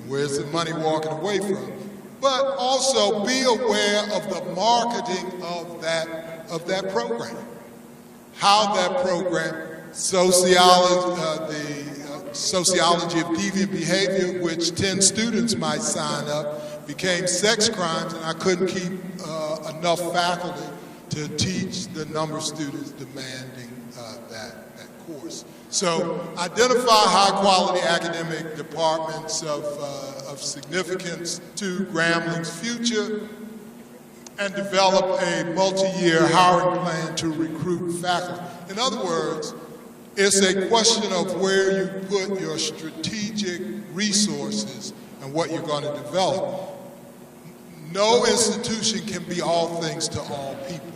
Where's the money walking away from? But also be aware of the marketing of that program. How that program, the sociology of deviant behavior, which 10 students might sign up, became sex crimes, and I couldn't keep enough faculty to teach the number of students demanding that course. So identify high-quality academic departments of significance to Grambling's future, and develop a multi-year hiring plan to recruit faculty. In other words, it's a question of where you put your strategic resources and what you're going to develop. No institution can be all things to all people.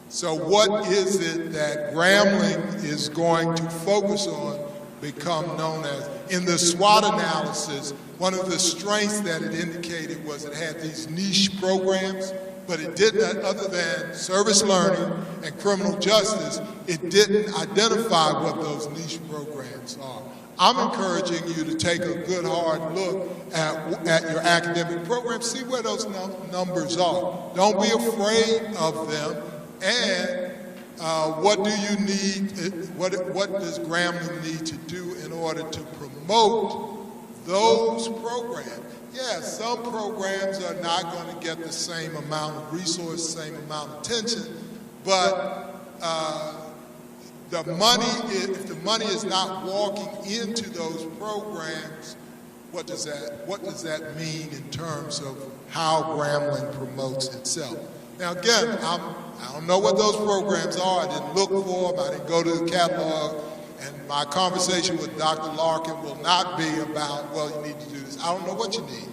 So what is it that Grambling is going to focus on, become known as? In the SWOT analysis, one of the strengths that it indicated was it had these niche programs, but it didn't, other than service learning and criminal justice, it didn't identify what those niche programs are. I'm encouraging you to take a good hard look at your academic program, see where those numbers are. Don't be afraid of them. And what do you need, what does Grambling need to do in order to promote those programs? Yeah, some programs are not going to get the same amount of resource, same amount of attention, but the money, if the money is not walking into those programs, what does that mean in terms of how Grambling promotes itself? Now again, I don't know what those programs are. I didn't look for them. I didn't go to the catalog. And my conversation with Dr. Larkin will not be about, well, you need to do this. I don't know what you need.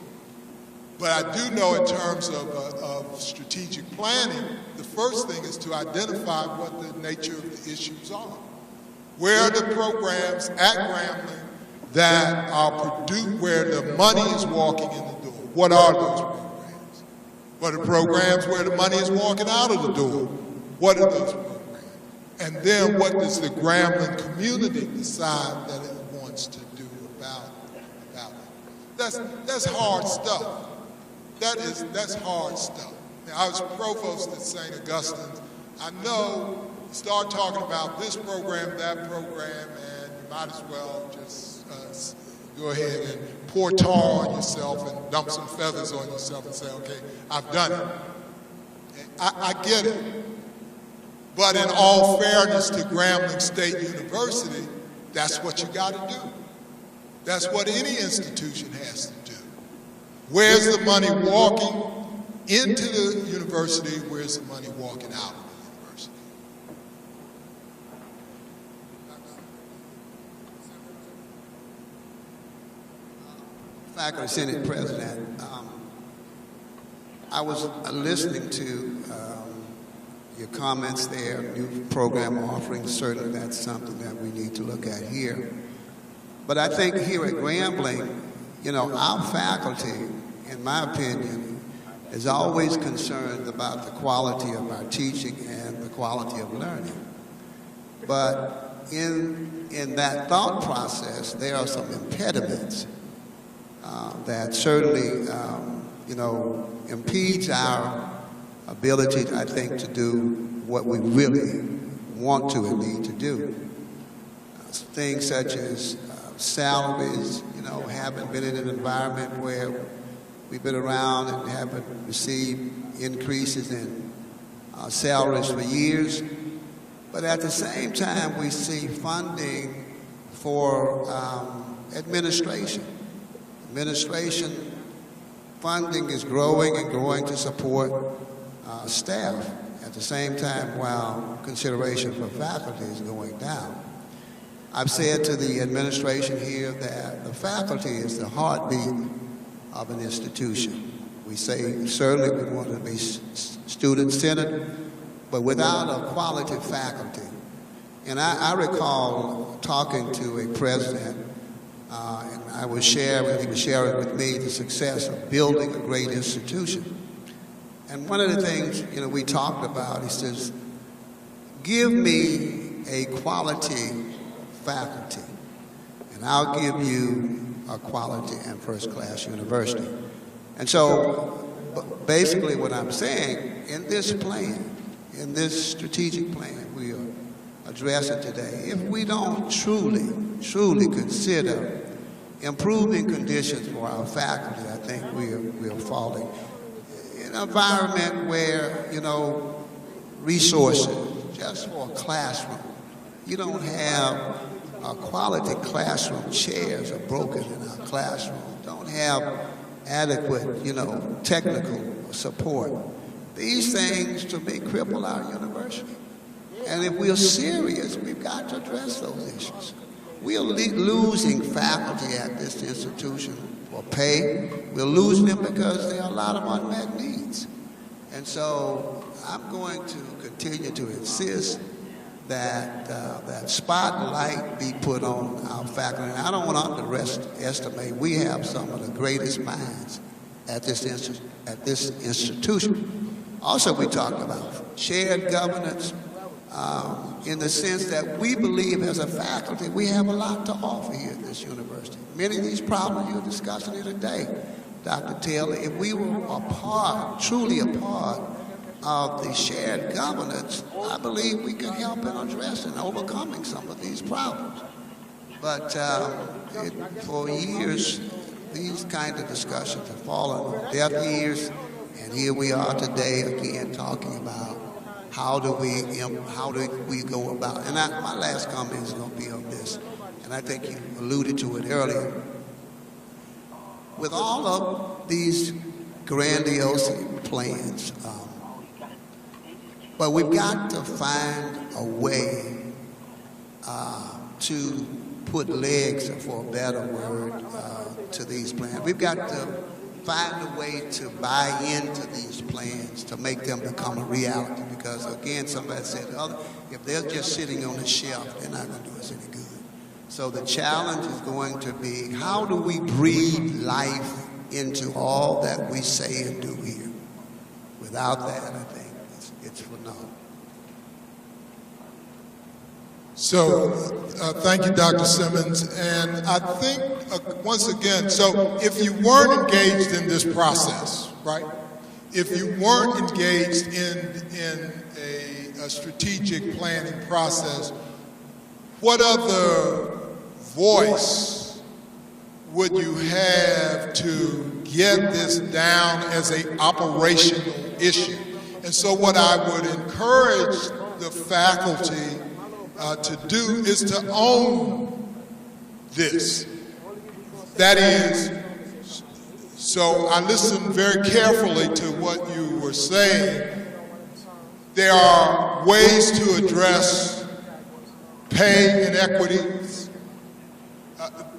But I do know in terms of strategic planning, the first thing is to identify what the nature of the issues are. Where are the programs at Grambling that are produced, where the money is walking in the door? What are those programs? What are programs where the money is walking out of the door? What are those programs? And then what does the Grambling community decide that it wants to do about it? That's hard stuff. That's hard stuff. Now, I was provost at St. Augustine's. I know, start talking about this program, that program, and you might as well just go ahead and pour tar on yourself and dump some feathers on yourself and say, okay, I've done it. I get it. But in all fairness to Grambling State University, that's what you got to do. That's what any institution has to do. Where's the money walking into the university? Where's the money walking out of the university? Faculty Senate President, I was listening to your comments there, new program offerings. Certainly that's something that we need to look at here. But I think here at Grambling, you know, our faculty, in my opinion, is always concerned about the quality of our teaching and the quality of learning. But in that thought process, there are some impediments that certainly, you know, impedes our ability, I think, to do what we really want to and need to do. Things such as salaries, haven't been in an environment where we've been around and haven't received increases in salaries for years. But at the same time, we see funding for administration. Administration funding is growing and growing to support staff at the same time while consideration for faculty is going down. I've said to the administration here that the faculty is the heartbeat of an institution. We say certainly we want to be student-centered, but without a quality faculty. And I recall talking to a president, and he was sharing with me the success of building a great institution. And one of the things we talked about, he says, give me a quality faculty, and I'll give you a quality and first-class university. And so basically what I'm saying, in this plan, in this strategic plan we are addressing today, if we don't truly consider improving conditions for our faculty, I think we are falling. In an environment where, resources just for a classroom, you don't have quality classroom chairs are broken in our classroom, don't have adequate, technical support. These things, to me, cripple our university. And if we're serious, we've got to address those issues. We are losing faculty at this institution for pay. We're losing them because there are a lot of unmet needs. And so I'm going to continue to insist that that spotlight be put on our faculty. And I don't want to underestimate, we have some of the greatest minds at this institution. Also, we talked about shared governance in the sense that we believe as a faculty we have a lot to offer here at this university. Many of these problems you're discussing here today, Dr. Taylor, if we were truly a part of the shared governance, I believe we could help in addressing and overcoming some of these problems. But for years, these kind of discussions have fallen on deaf ears, and here we are today again talking about how do we go about. And my last comment is going to be on this, and I think you alluded to it earlier. With all of these grandiose plans, but we've got to find a way to put legs, for a better word, to these plans. We've got to find a way to buy into these plans to make them become a reality. Because again, somebody said, if they're just sitting on the shelf, they're not going to do us any good. So the challenge is going to be, how do we breathe life into all that we say and do here? Without that, I think it's for naught. So thank you, Dr. Simmons. And I think, once again, so if you weren't engaged in this process, right? If you weren't engaged in a strategic planning process, what other voice would you have to get this down as an operational issue? And so what I would encourage the faculty to do is to own this. That is, so I listened very carefully to what you were saying. There are ways to address pay inequities.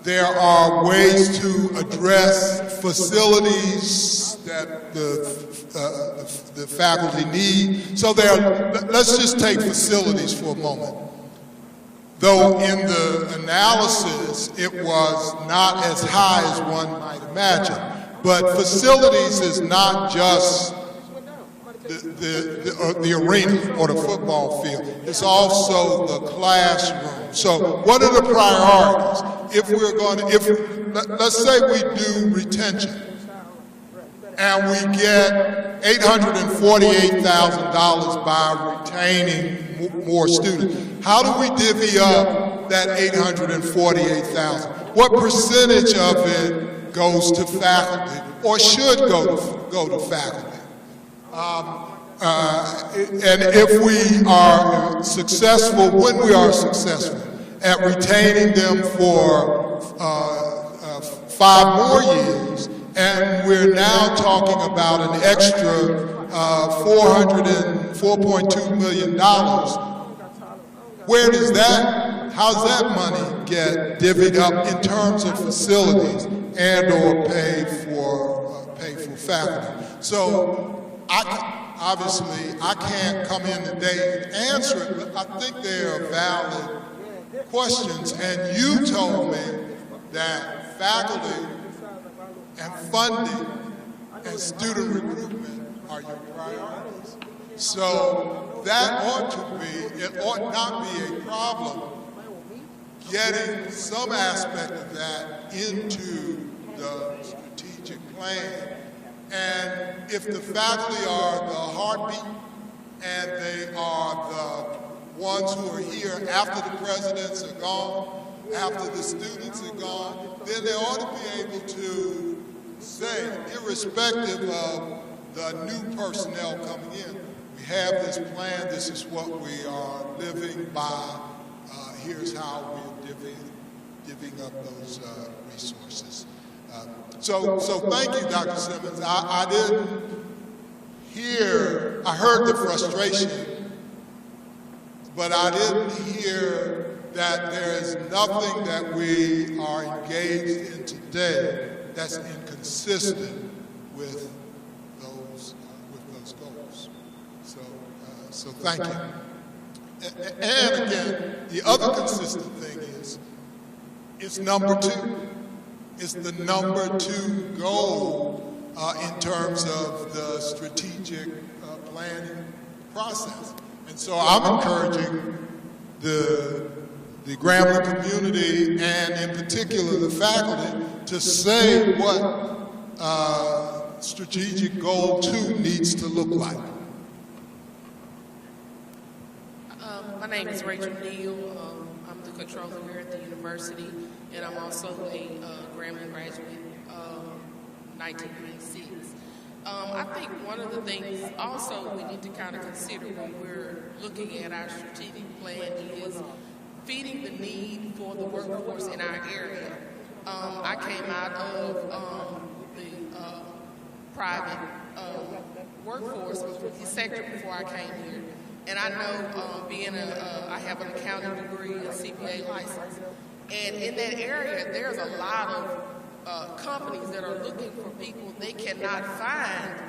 There are ways to address facilities that the faculty need. So let's just take facilities for a moment. Though in the analysis it was not as high as one might imagine. But facilities is not just the arena or the football field. It's also the classroom. So what are the priorities? If we're going to, let's say we do retention and we get $848,000 by retaining more students. How do we divvy up that 848,000? What percentage of it goes to faculty or should go to faculty? And if we are successful, when we are successful at retaining them for 5 more years, and we're now talking about an extra $4.2 million. How's that money get divvied up in terms of facilities and or pay for faculty? So obviously I can't come in today and answer it, but I think they are valid questions. And you told me that faculty and funding and student recruitment are your priorities. So that ought not be a problem, getting some aspect of that into the strategic plan. And if the faculty are the heartbeat and they are the ones who are here after the presidents are gone, after the students are gone, then they ought to be able to say, irrespective of the new personnel coming in, we have this plan, this is what we are living by, here's how we're divvying up those resources. So thank you, Dr. Simmons. I heard the frustration, but I didn't hear that there is nothing that we are engaged in today that's inconsistent with those goals. So thank you. And again, the other consistent thing is, it's number 2. It's the number 2 goal in terms of the strategic planning process. And so I'm encouraging the Grambling community, and in particular the faculty, to say what strategic goal 2 needs to look like. My name is Rachel Neal. I'm the controller here at the university, and I'm also a Grambling graduate, 1996. I think one of the things also we need to kind of consider when we're looking at our strategic plan is feeding the need for the workforce in our area. I came out of the private workforce sector before I came here. And I know I have an accounting degree and CPA license. And in that area, there's a lot of companies that are looking for people. They cannot find,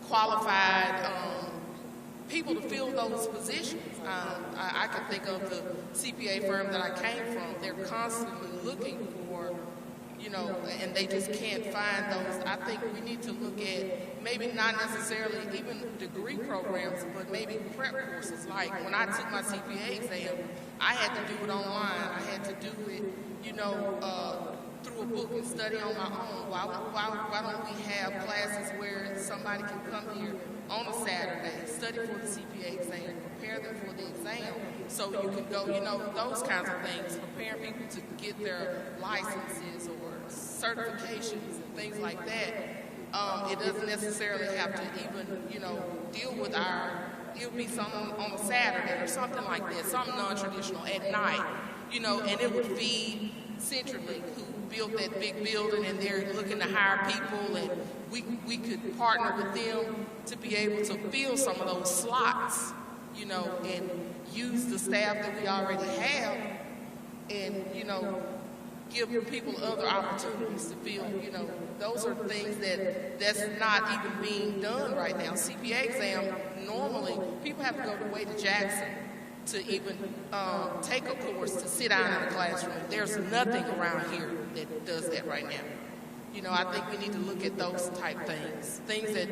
qualified people to fill those positions. I can think of the CPA firm that I came from. They're constantly looking for, and they just can't find those. I think we need to look at maybe not necessarily even degree programs, but maybe prep courses. Like when I took my CPA exam, I had to do it online. I had to do it, through a book and study on my own. Why don't we have classes where somebody can come here on a Saturday, study for the CPA exam, prepare them for the exam, so you can go, those kinds of things, preparing people to get their licenses or certifications and things like that. It doesn't necessarily have to even, deal with it'll be something on a Saturday or something like that, something non-traditional at night, and it would feed CenturyLink, who built that big building, and they're looking to hire people, and we could partner with them to be able to fill some of those slots, and use the staff that we already have, and, give people other opportunities to fill, those are things that's not even being done right now. CPA exam, normally, people have to go way to Jackson to even take a course, to sit down in a classroom. There's nothing around here that does that right now. I think we need to look at those type things that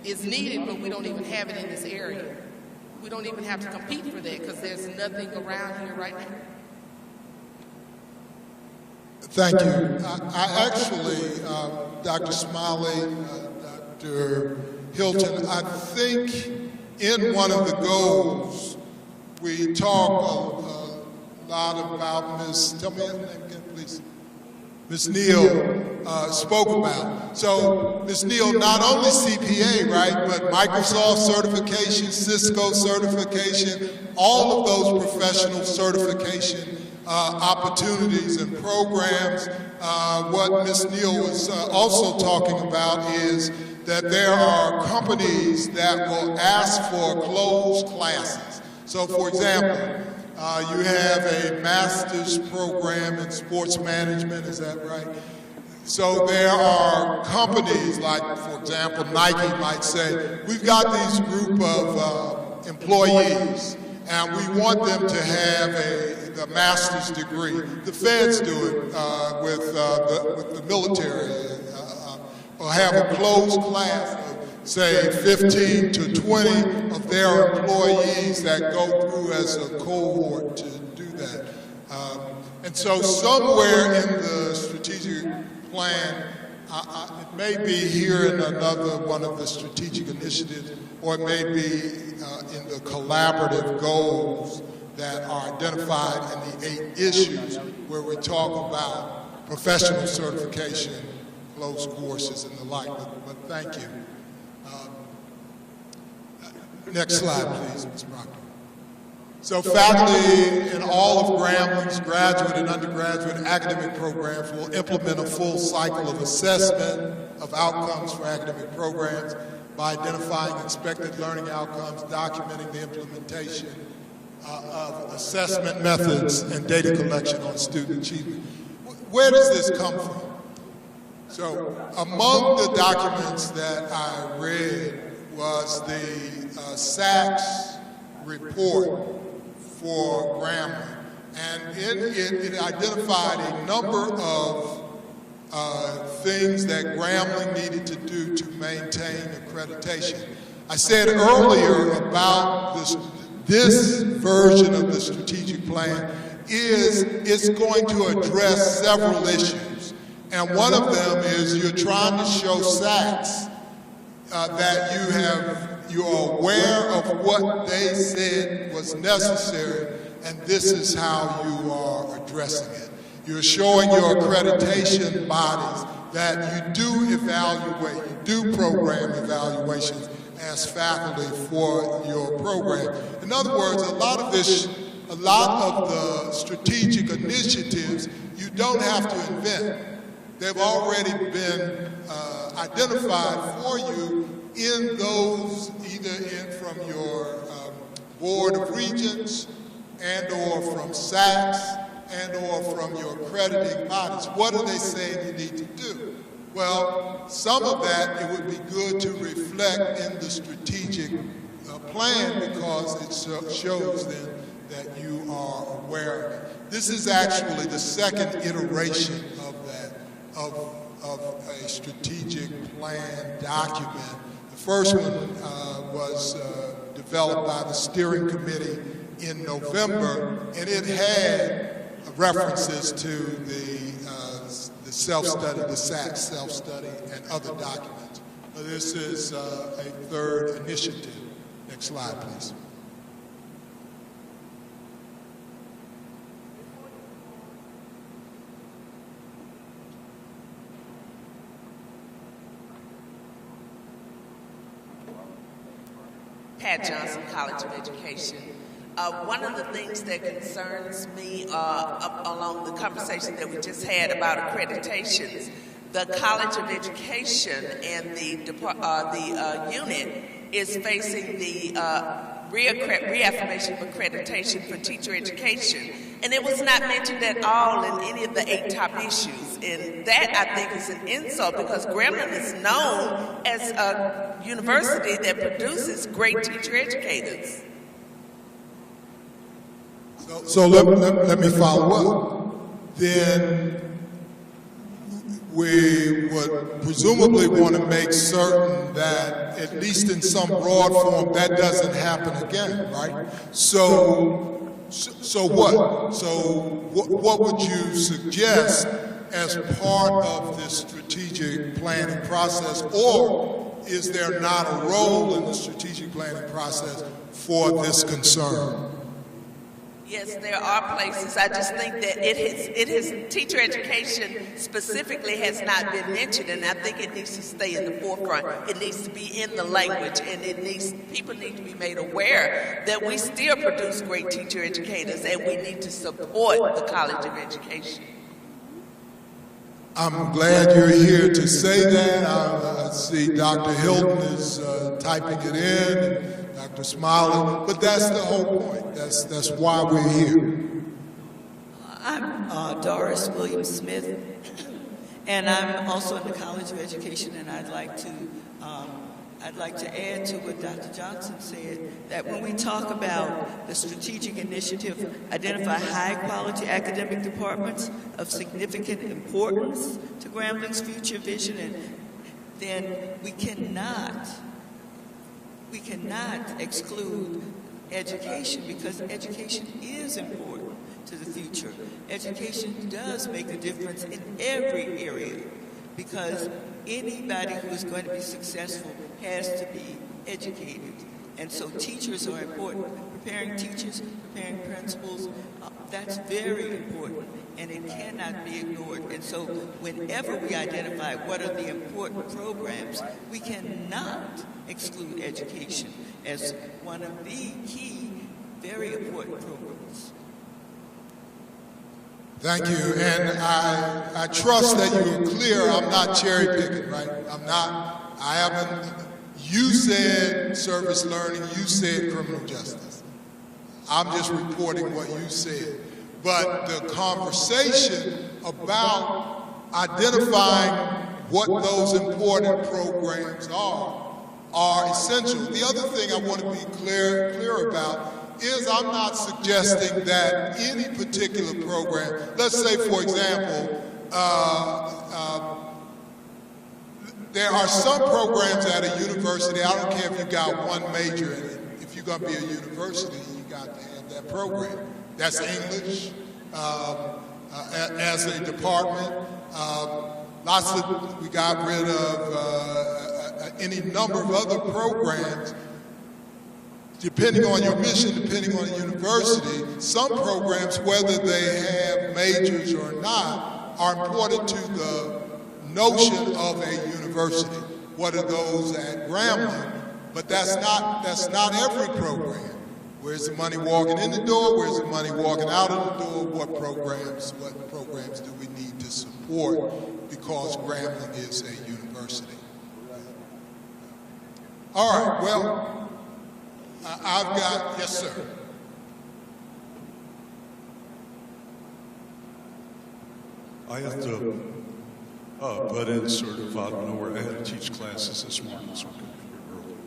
is needed, but we don't even have it in this area. We don't even have to compete for that because there's nothing around here right now. Thank you. I actually, Dr. Smiley, Dr. Hilton, I think in one of the goals, we talk a lot about tell me her name again, please. Ms. Neal spoke about. So Ms. Neal, not only CPA, right, but Microsoft certification, Cisco certification, all of those professional certification opportunities and programs. What Ms. Neal was also talking about is that there are companies that will ask for closed classes. So for example, you have a master's program in sports management, is that right? So there are companies like, for example, Nike might say, we've got these group of employees and we want them to have a master's degree. The feds do it with the military, or have a closed class of, say, 15 to 20 of their employees that go through as a cohort to do that. And so somewhere in the strategic plan, it may be here in another one of the strategic initiatives, or it may be in the collaborative goals that are identified in the 8 issues where we talk about professional certification, closed courses, and the like. But thank you. Next slide, please, Ms. Proctor. So faculty in all of Grambling's graduate and undergraduate academic programs will implement a full cycle of assessment of outcomes for academic programs by identifying expected learning outcomes, documenting the implementation of assessment methods, and data collection on student achievement. Where does this come from? So among the documents that I read was the SACS report for Grambling, and it identified a number of things that Grambling needed to do to maintain accreditation. I said earlier about this version of the strategic plan is going to address several issues, and one of them is you're trying to show SACS that you're aware of what they said was necessary, and this is how you are addressing it. You're showing your accreditation bodies that you do evaluate, you do program evaluations as faculty for your program. In other words, a lot of the strategic initiatives you don't have to invent. They've already been identified for you in those, either from your Board of Regents and or from SACS and or from your accrediting bodies. What are they saying you need to do? Well, some of that, it would be good to reflect in the strategic plan, because it shows then that you are aware of it. This is actually the second iteration of that, of a strategic plan document. The first one was developed by the steering committee in November, and it had references to the self-study, the SACS self-study, and other documents. This is a third initiative. Next slide, please. Pat Johnson, College of Education. One of the things that concerns me along the conversation that we just had about accreditations, the College of Education and the unit is facing the reaffirmation of accreditation for teacher education. And it was not mentioned at all in any of the 8 top issues. And that, I think, is an insult, because Grambling is known as a university that produces great teacher educators. So let me follow up. Then we would presumably want to make certain that, at least in some broad form, that doesn't happen again, right? So what? So what would you suggest as part of this strategic planning process, or is there not a role in the strategic planning process for this concern? Yes, there are places. I just think that it has teacher education specifically has not been mentioned, and I think it needs to stay in the forefront. It needs to be in the language, and people need to be made aware that we still produce great teacher educators, and we need to support the College of Education. I'm glad you're here to say that. I see Dr. Hilton is typing it in, and Dr. Smiley, but that's the whole point. That's why we're here. I'm Doris Williams Smith, and I'm also in the College of Education, and I'd like to add to what Dr. Johnson said, that when we talk about the strategic initiative, identify high-quality academic departments of significant importance to Grambling's future vision, and then we cannot exclude education, because education is important to the future. Education does make a difference in every area, because anybody who is going to be successful has to be educated. And so teachers are important. Preparing teachers, preparing principals, that's very important, and it cannot be ignored. And so whenever we identify what are the important programs, we cannot exclude education as one of the key, very important programs. Thank you, and I trust that you were clear. I'm not cherry picking, right? I haven't, you said service learning, you said criminal justice. I'm just reporting what you said. But the conversation about identifying what those important programs are essential. The other thing I want to be clear about is I'm not suggesting that any particular program, let's say for example, there are some programs at a university, I don't care if you got one major in it, if you're going to be a university, you got to have that program. That's English as a department. We got rid of any number of other programs. Depending on your mission, depending on the university, some programs, whether they have majors or not, are important to the notion of a university. What are those at Grambling? But that's not every program. Where's the money walking in the door? Where's the money walking out of the door? What programs do we need to support because Grambling is a university? All right, well, I've got, yes, sir. I have to butt in sort of out of nowhere. I had to teach classes this morning, so I couldn't be here early.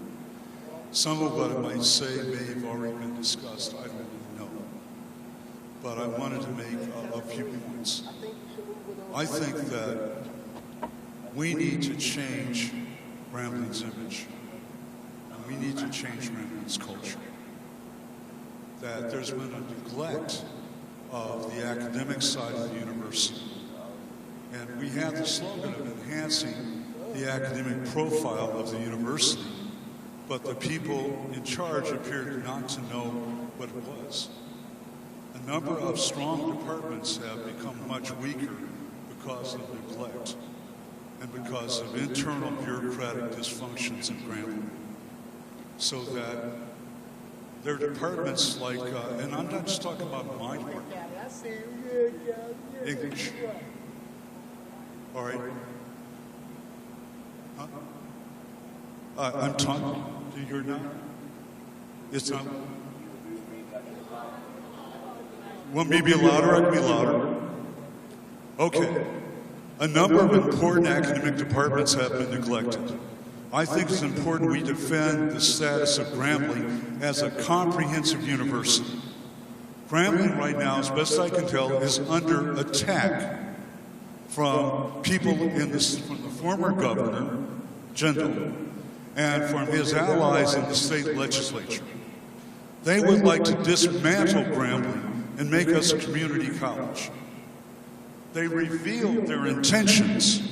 Some of what I might say may have already been discussed. I don't really know. But I wanted to make a few points. I think that we need to change Grambling's image. We need to change Grambling's culture. That there's been a neglect of the academic side of the university. And we have the slogan of enhancing the academic profile of the university, but the people in charge appeared not to know what it was. A number of strong departments have become much weaker because of neglect and because of internal bureaucratic dysfunctions in Grambling. So that there are departments like, and I'm not just talking about my department, English. All right. Huh? I'm talking. Do you hear now? It's not. Want me to be louder? I can be louder. Okay. A number of important academic departments have been neglected. I think it's important we defend the status of Grambling as a comprehensive university. Grambling right now, as best I can tell, is under attack from people from the former governor, Jindal, and from his allies in the state legislature. They would like to dismantle Grambling and make us a community college. They revealed their intentions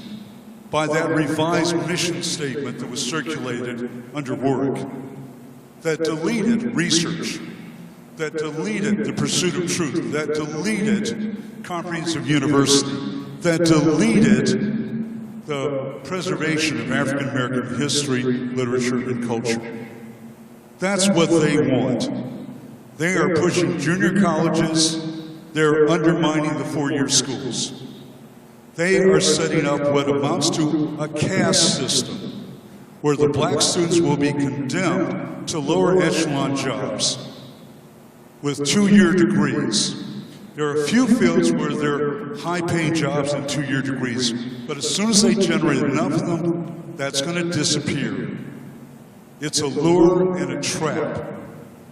by that revised mission statement that was circulated under Warwick, that deleted research, that deleted the pursuit of truth, that deleted comprehensive university, that deleted the preservation of African American history, literature, and culture. That's what they want. They are pushing junior colleges. They're undermining the four-year schools. They are setting up what amounts to a caste system, where the black students will be condemned to lower echelon jobs with 2-year degrees. There are a few fields where there are high-paying jobs and 2-year degrees, but as soon as they generate enough of them, that's going to disappear. It's a lure and a trap,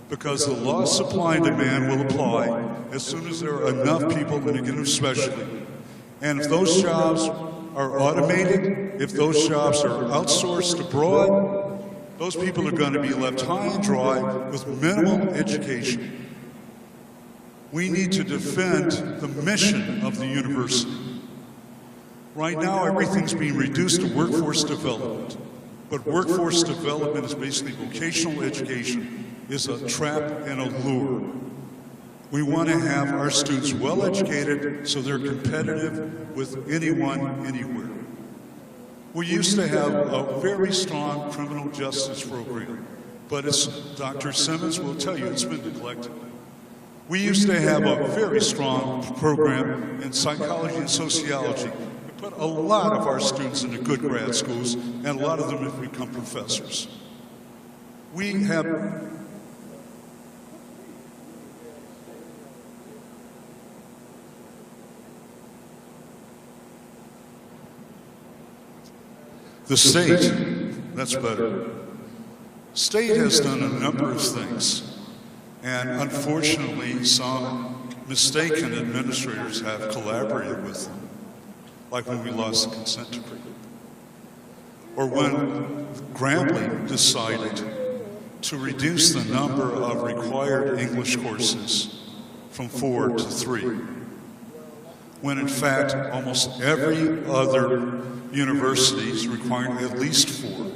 because the law of supply and demand will apply as soon as there are enough people in a given specialty. And if those jobs are automated, if those jobs are outsourced abroad, those people are going to be left high and dry with minimal education. We need to defend the mission of the university. Right now, everything's being reduced to workforce development. But workforce development is basically vocational education, is a trap and a lure. We want to have our students well educated so they're competitive with anyone, anywhere. We used to have a very strong criminal justice program, but as Dr. Simmons will tell you, it's been neglected. We used to have a very strong program in psychology and sociology. We put a lot of our students into good grad schools, and a lot of them have become professors. We have the state, that's better. State has done a number of things, and unfortunately some mistaken administrators have collaborated with them, like when we lost the consent decree. Or when Grambling decided to reduce the number of required English courses from 4 to 3, when in fact almost every other university is requiring at least 4,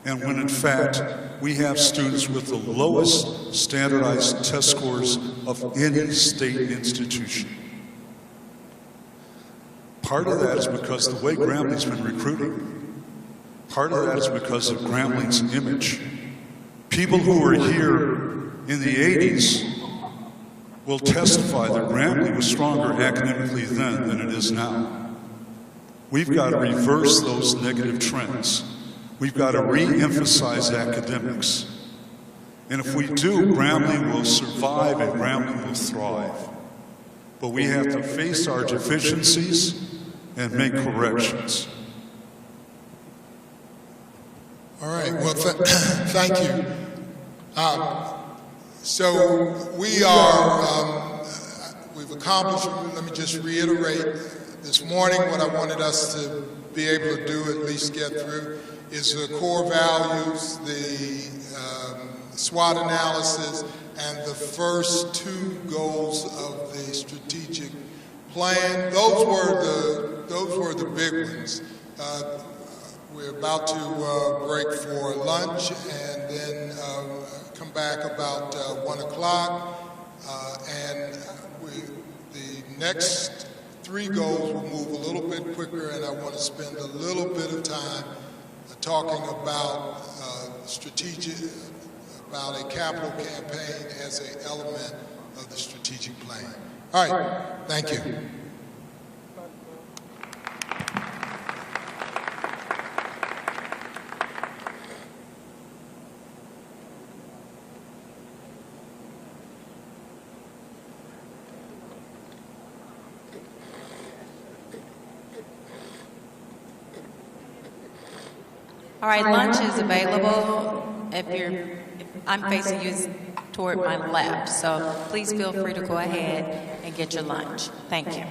and when in fact we have students with the lowest standardized test scores of any state institution. Part of that is because the way Grambling's been recruiting. Part of that is because of Grambling's image. People who were here in the 80s will testify that Grambling was stronger academically then than it is now. We've got to reverse those negative trends. We've got to re-emphasize academics. And if we do, Grambling will survive and Grambling will thrive. But we have to face our deficiencies and make corrections. All right, well, thank you. So we are, we've accomplished, let me just reiterate, this morning what I wanted us to be able to do, at least get through, is the core values, the SWOT analysis, and the first 2 goals of the strategic plan. Those were the big ones. We're about to break for lunch and then come back about 1 o'clock. And the next 3 goals will move a little bit quicker, and I want to spend a little bit of time talking about about a capital campaign as an element of the strategic plan. All right, thank you. All right, lunch is available. I'm facing you toward my left, so please feel free to go ahead and get your lunch. Thank you.